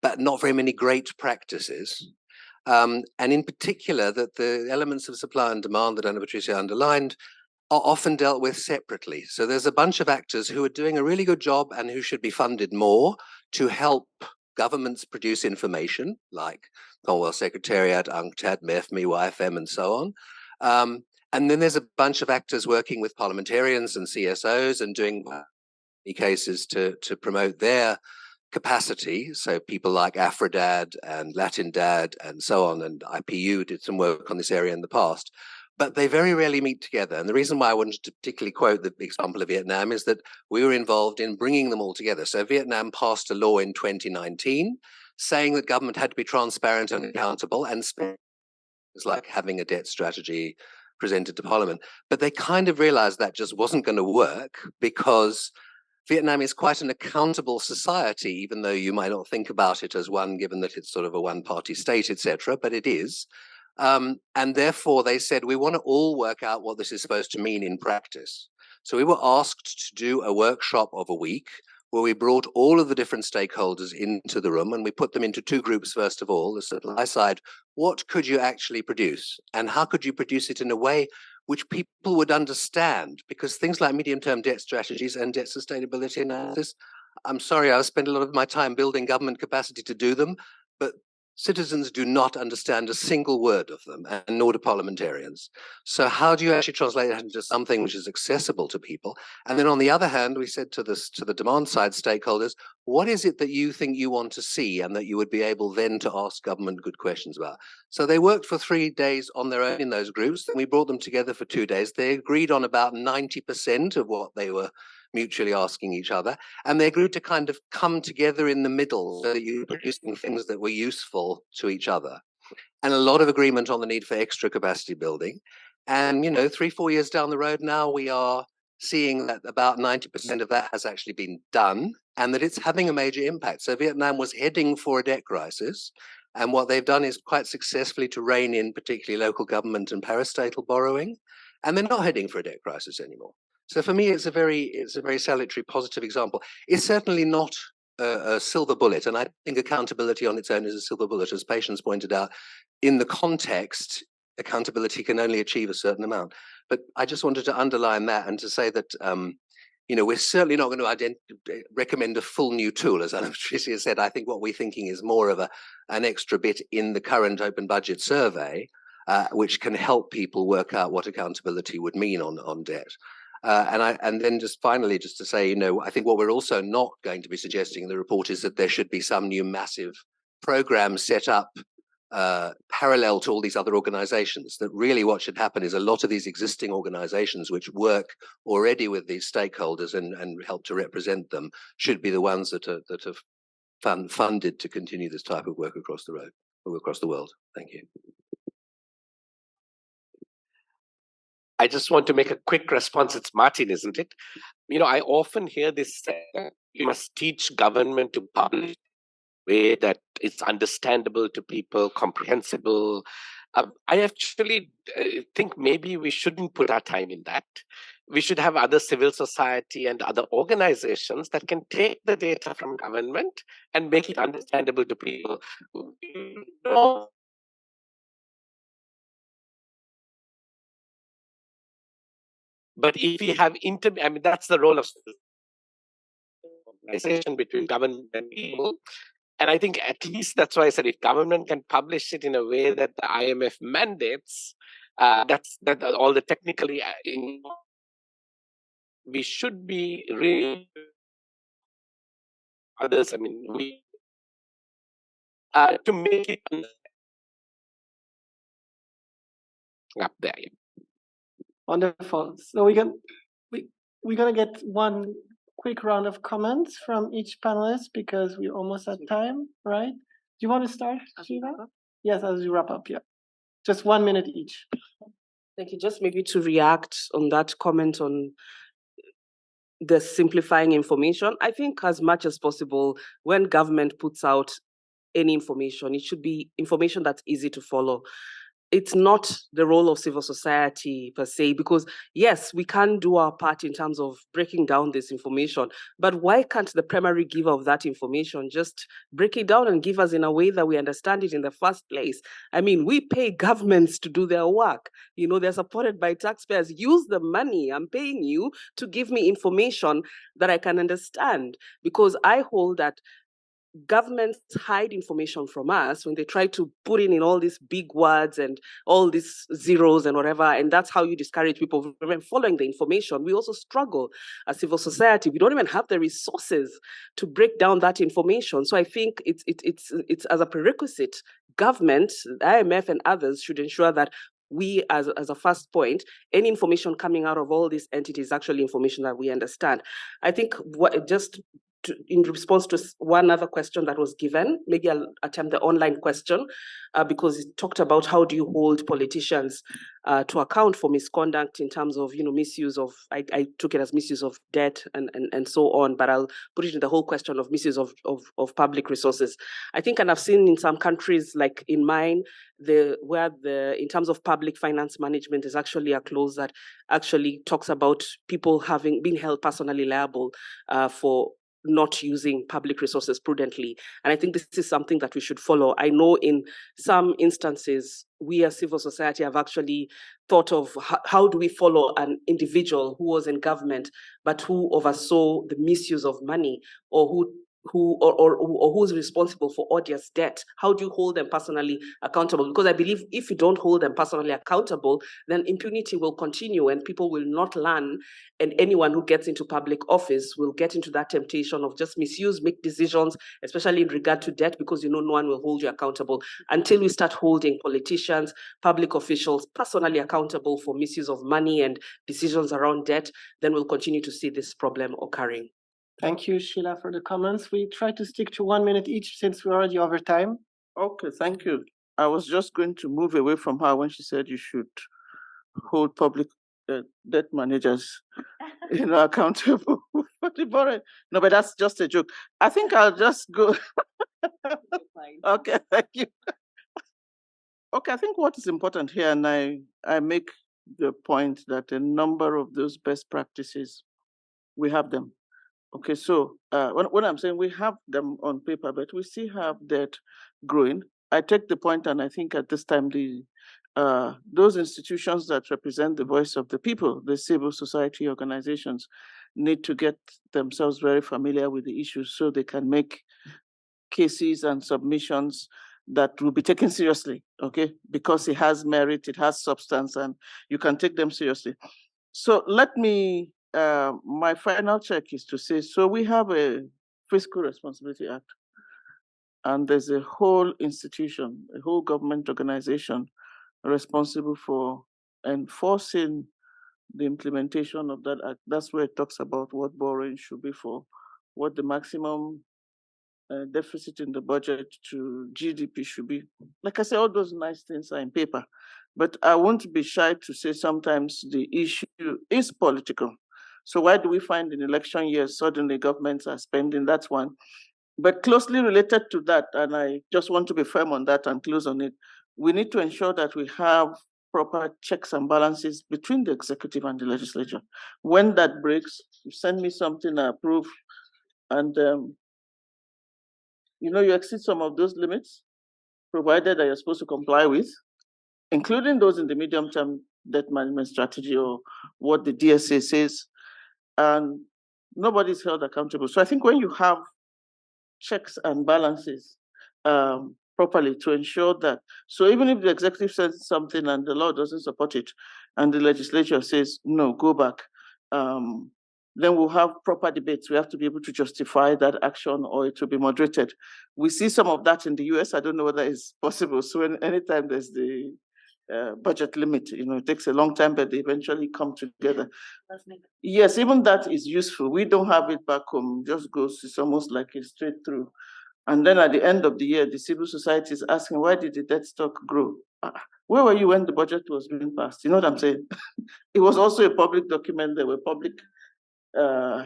but not very many great practices. And in particular, that the elements of supply and demand that Ana Patricia underlined are often dealt with separately. So there's a bunch of actors who are doing a really good job and who should be funded more to help governments produce information, like Commonwealth Secretariat, UNCTAD, MEFME, YFM, and so on. And then there's a bunch of actors working with parliamentarians and CSOs and doing cases to promote their capacity. So people like AfroDad and LatinDad and so on, and IPU did some work on this area in the past. But they very rarely meet together. And the reason why I wanted to particularly quote the example of Vietnam is that we were involved in bringing them all together. So Vietnam passed a law in 2019 saying that government had to be transparent and accountable, and it's like having a debt strategy presented to Parliament. But they kind of realized that just wasn't going to work because Vietnam is quite an accountable society, even though you might not think about it as one, given that it's sort of a one-party state, etc., but it is. And therefore, they said, we want to all work out what this is supposed to mean in practice. So we were asked to do a workshop of a week where we brought all of the different stakeholders into the room and we put them into two groups, first of all. The supply side, what could you actually produce? And how could you produce it in a way which people would understand? Because things like medium-term debt strategies and debt sustainability analysis, I'm sorry, I've spent a lot of my time building government capacity to do them, but citizens do not understand a single word of them, and nor do parliamentarians. So how do you actually translate that into something which is accessible to people? And then on the other hand, we said to the demand side stakeholders, what is it that you think you want to see and that you would be able then to ask government good questions about? So they worked for 3 days on their own in those groups. Then we brought them together for 2 days. They agreed on about 90% of what they were mutually asking each other, and they agreed to kind of come together in the middle so that you were producing things that were useful to each other. And a lot of agreement on the need for extra capacity building. And, 3-4 years down the road now, we are seeing that about 90% of that has actually been done and that it's having a major impact. So Vietnam was heading for a debt crisis. And what they've done is quite successfully to rein in particularly local government and parastatal borrowing. And they're not heading for a debt crisis anymore. So for me, it's a very salutary, positive example. It's certainly not a silver bullet, and I think accountability on its own is a silver bullet, as Patience pointed out. In the context, accountability can only achieve a certain amount. But I just wanted to underline that and to say that we're certainly not going to recommend a full new tool, as Anna Patricia said. I think what we're thinking is more of an extra bit in the current open budget survey, which can help people work out what accountability would mean on debt. And then just finally, just to say, I think what we're also not going to be suggesting in the report is that there should be some new massive program set up parallel to all these other organizations. That really what should happen is a lot of these existing organizations which work already with these stakeholders and help to represent them should be the ones that are funded to continue this type of work across the world. Thank you. I just want to make a quick response. It's Martin, isn't it? I often hear this said, you must teach government to publish in a way that it's understandable to people, comprehensible. I actually think maybe we shouldn't put our time in that. We should have other civil society and other organizations that can take the data from government and make it understandable to people. But if we have that's the role of organization between government and people. And I think at least that's why I said if government can publish it in a way that the IMF mandates, that all the technically, we should be really others. We to make it up there. Yeah. Wonderful. So we're gonna get one quick round of comments from each panelist because we're almost at time, right? Do you want to start, Shiva? Yes, as we wrap up, yeah. Just 1 minute each. Thank you. Just maybe to react on that comment on the simplifying information. I think as much as possible, when government puts out any information, it should be information that's easy to follow. It's not the role of civil society per se, because yes, we can do our part in terms of breaking down this information, but why can't the primary giver of that information just break it down and give us in a way that we understand it in the first place? We pay governments to do their work. They're supported by taxpayers. Use the money. I'm paying you to give me information that I can understand, because I hold that governments hide information from us when they try to put in all these big words and all these zeros and whatever, and that's how you discourage people from following the information. We also struggle as civil society. We don't even have the resources to break down that information. So I think it's as a prerequisite, government, IMF and others should ensure that we, as a first point, any information coming out of all these entities is actually information that we understand. I think in response to one other question that was given, maybe I'll attempt the online question, because it talked about how do you hold politicians to account for misconduct in terms of misuse of, I took it as misuse of debt and so on, but I'll put it in the whole question of misuse of public resources. I think, and I've seen in some countries like in mine, in terms of public finance management, is actually a clause that actually talks about people being held personally liable for not using public resources prudently. And I think this is something that we should follow. I know in some instances, we as civil society have actually thought of how do we follow an individual who was in government, but who oversaw the misuse of money, or or who's responsible for odious debt? How do you hold them personally accountable? Because I believe if you don't hold them personally accountable, then impunity will continue and people will not learn, and anyone who gets into public office will get into that temptation of just misuse, make decisions, especially in regard to debt, because no one will hold you accountable. Until we start holding politicians, public officials personally accountable for misuse of money and decisions around debt, then we'll continue to see this problem occurring. Thank you, Sheila, for the comments. We try to stick to 1 minute each since we're already over time. Okay, thank you. I was just going to move away from her when she said you should hold public debt managers accountable for the borrowing. No, but that's just a joke. I think I'll just go. Okay, thank you. Okay, I think what is important here, and I make the point that a number of those best practices, we have them. Okay, so when I'm saying we have them on paper, but we still have debt growing. I take the point, and I think at this time, those institutions that represent the voice of the people, the civil society organizations, need to get themselves very familiar with the issues so they can make cases and submissions that will be taken seriously, okay? Because it has merit, it has substance, and you can take them seriously. So let me, my final check is to say, so we have a Fiscal Responsibility Act, and there's a whole institution, a whole government organization responsible for enforcing the implementation of that act. That's where it talks about what borrowing should be for, what the maximum deficit in the budget to GDP should be. Like I say, all those nice things are in paper, but I won't be shy to say sometimes the issue is political. So why do we find in election years suddenly governments are spending? That's one. But closely related to that, and I just want to be firm on that and close on it, we need to ensure that we have proper checks and balances between the executive and the legislature. When that breaks, you send me something I approve, and you exceed some of those limits, provided that you're supposed to comply with, including those in the medium-term debt management strategy or what the DSA says, and nobody's held accountable. So I think when you have checks and balances properly to ensure that, so even if the executive says something and the law doesn't support it, and the legislature says, no, go back, then we'll have proper debates. We have to be able to justify that action or it will be moderated. We see some of that in the US. I don't know whether it's possible. So anytime there's the budget limit, it takes a long time, but they eventually come together. Yes, even that is useful. We don't have it back home. It just goes, it's almost like a straight through. And then at the end of the year, the civil society is asking, why did the debt stock grow? Where were you when the budget was being passed? You know what I'm saying? It was also a public document. There were public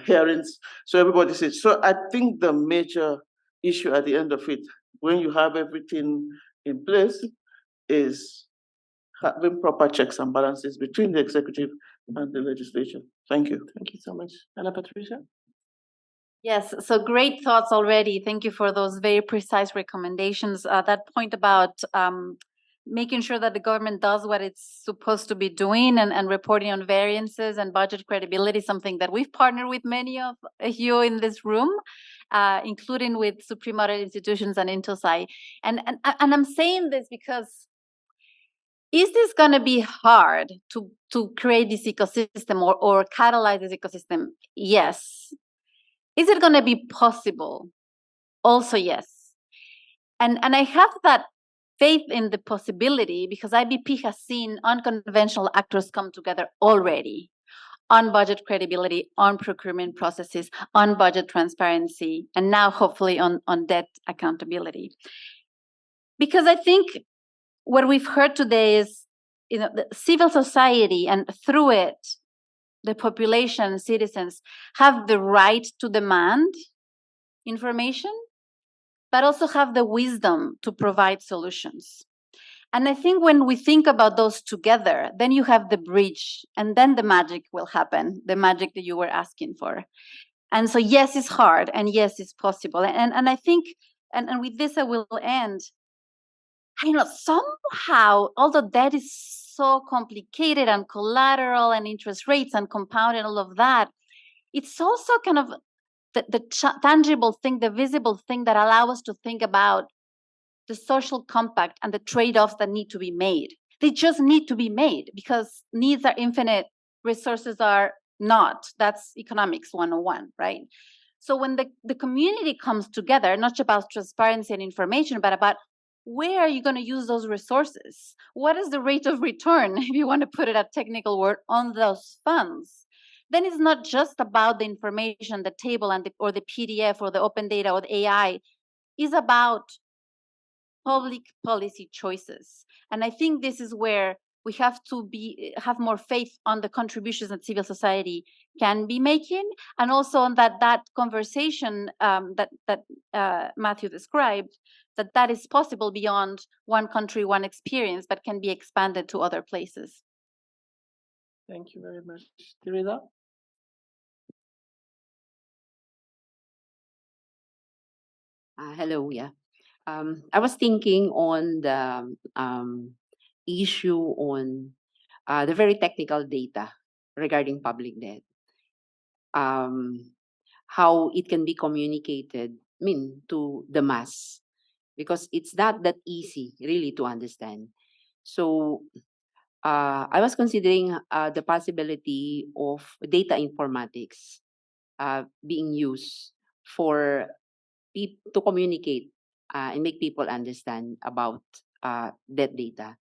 hearings. So everybody said, so I think the major issue at the end of it, when you have everything in place, is having proper checks and balances between the executive and the legislature. Thank you. Thank you so much. Ana Patricia? Yes, so great thoughts already. Thank you for those very precise recommendations. That point about making sure that the government does what it's supposed to be doing and reporting on variances and budget credibility, something that we've partnered with many of you in this room, including with Supreme Audit Institutions and Intosai. And I'm saying this because is this going to be hard to create this ecosystem or catalyze this ecosystem? Yes. Is it going to be possible? Also, yes. And I have that faith in the possibility because IBP has seen unconventional actors come together already on budget credibility, on procurement processes, on budget transparency, and now hopefully on debt accountability. Because I think what we've heard today is, the civil society and through it, the population, citizens have the right to demand information, but also have the wisdom to provide solutions. And I think when we think about those together, then you have the bridge and then the magic will happen, the magic that you were asking for. And so, yes, it's hard and yes, it's possible. And I think, and with this I will end, somehow, although that is so complicated and collateral and interest rates and compound and all of that, it's also kind of tangible thing, the visible thing that allow us to think about the social compact and the trade-offs that need to be made. They just need to be made because needs are infinite, resources are not. That's economics 101, right? So when the community comes together, not just about transparency and information, but about where are you going to use those resources? What is the rate of return, if you want to put it a technical word, on those funds? Then it's not just about the information, the table, and or the PDF or the open data or the AI. It's about public policy choices. And I think this is where we have to have more faith on the contributions that civil society can be making, and also on that conversation that Matthew described, that is possible beyond one country, one experience, but can be expanded to other places. Thank you very much. Teresa? Hello, yeah. I was thinking on the issue on the very technical data regarding public debt. How it can be communicated, to the mass, because it's not that easy really to understand. So I was considering the possibility of data informatics being used for to communicate and make people understand about that data.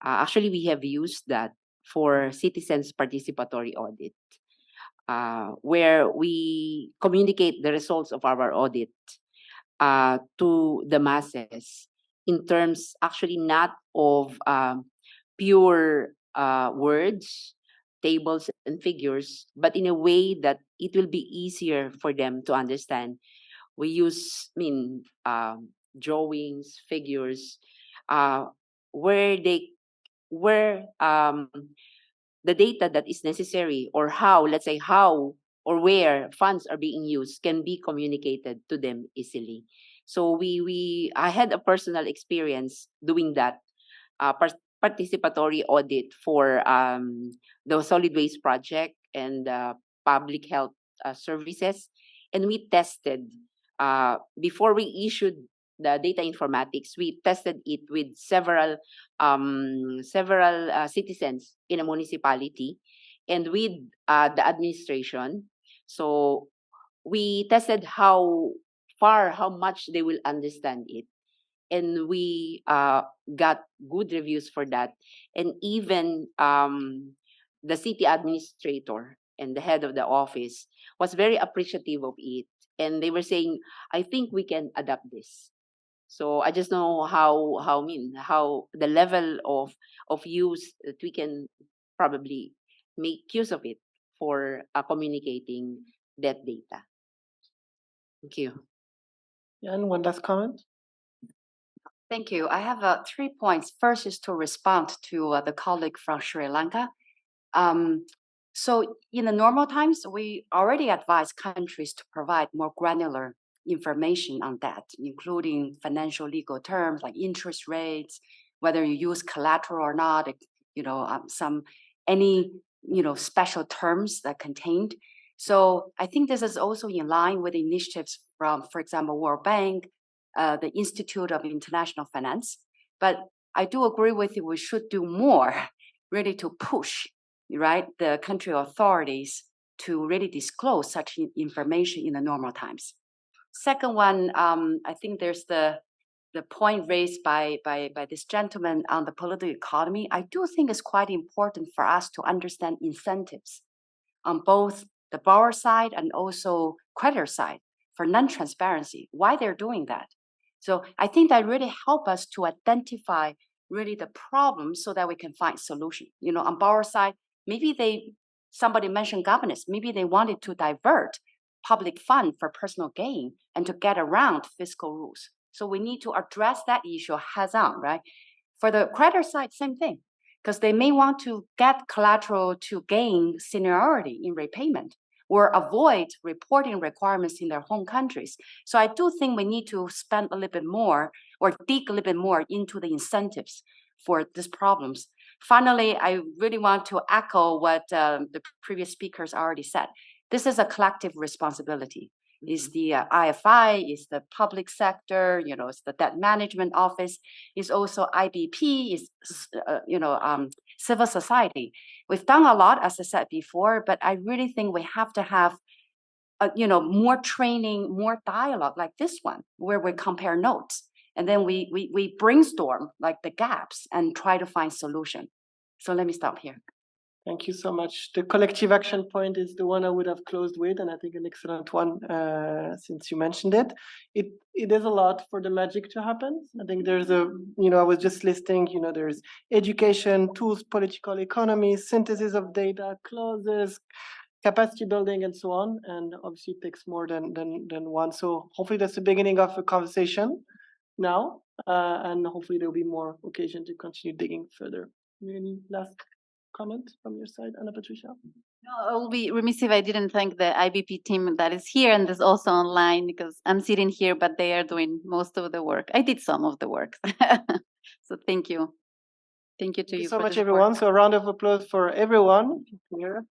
Actually, we have used that for citizens participatory audit, where we communicate the results of our audit to the masses in terms actually not of pure words, tables, and figures, but in a way that it will be easier for them to understand. We use, drawings, figures, where the data that is necessary, or how, let's say, how or where funds are being used can be communicated to them easily. So I had a personal experience doing that participatory audit for the solid waste project and public health services, and we tested before we issued the data informatics. We tested it with several citizens in a municipality and with the administration. So we tested how much they will understand it, and we got good reviews for that. And even the city administrator and the head of the office was very appreciative of it, and they were saying, I think we can adapt this. So I just know how the level of use that we can probably make use of it for communicating that data. Thank you. And one last comment. Thank you. I have 3 points. First is to respond to the colleague from Sri Lanka. So in the normal times, we already advise countries to provide more granular information on that, including financial legal terms like interest rates, whether you use collateral or not, any special terms that contained. So I think this is also in line with initiatives from, for example, World Bank, the Institute of International Finance. But I do agree with you, we should do more really to push, right, the country authorities to really disclose such information in the normal times. Second one, I think there's the point raised by this gentleman on the political economy. I do think it's quite important for us to understand incentives on both the borrower side and also creditor side for non-transparency, why they're doing that. So I think that really help us to identify really the problem so that we can find solution. On borrower side, maybe somebody mentioned governance, maybe they wanted to divert public fund for personal gain and to get around fiscal rules. So we need to address that issue heads on, right? For the creditor side, same thing, because they may want to get collateral to gain seniority in repayment or avoid reporting requirements in their home countries. So I do think we need to spend a little bit more or dig a little bit more into the incentives for these problems. Finally, I really want to echo what the previous speakers already said. This is a collective responsibility. is the IFI, is the public sector, it's the debt management office, is also IBP, is civil society. We've done a lot, as I said before, but I really think we have to have more training, more dialogue like this one, where we compare notes and then we brainstorm like the gaps and try to find solution. So let me stop here. Thank you so much. The collective action point is the one I would have closed with, and I think an excellent one since you mentioned it. It is a lot for the magic to happen. I think there's I was just listing, there's education, tools, political economy, synthesis of data, clauses, capacity building, and so on. And obviously it takes more than one. So hopefully that's the beginning of a conversation now, and hopefully there'll be more occasion to continue digging further. Any last comment from your side, Anna Patricia? No, I will be remiss if I didn't thank the IBP team that is here and is also online, because I'm sitting here, but they are doing most of the work. I did some of the work. So thank you. Thank you to you so for much, the support. everyone. So a round of applause for everyone here.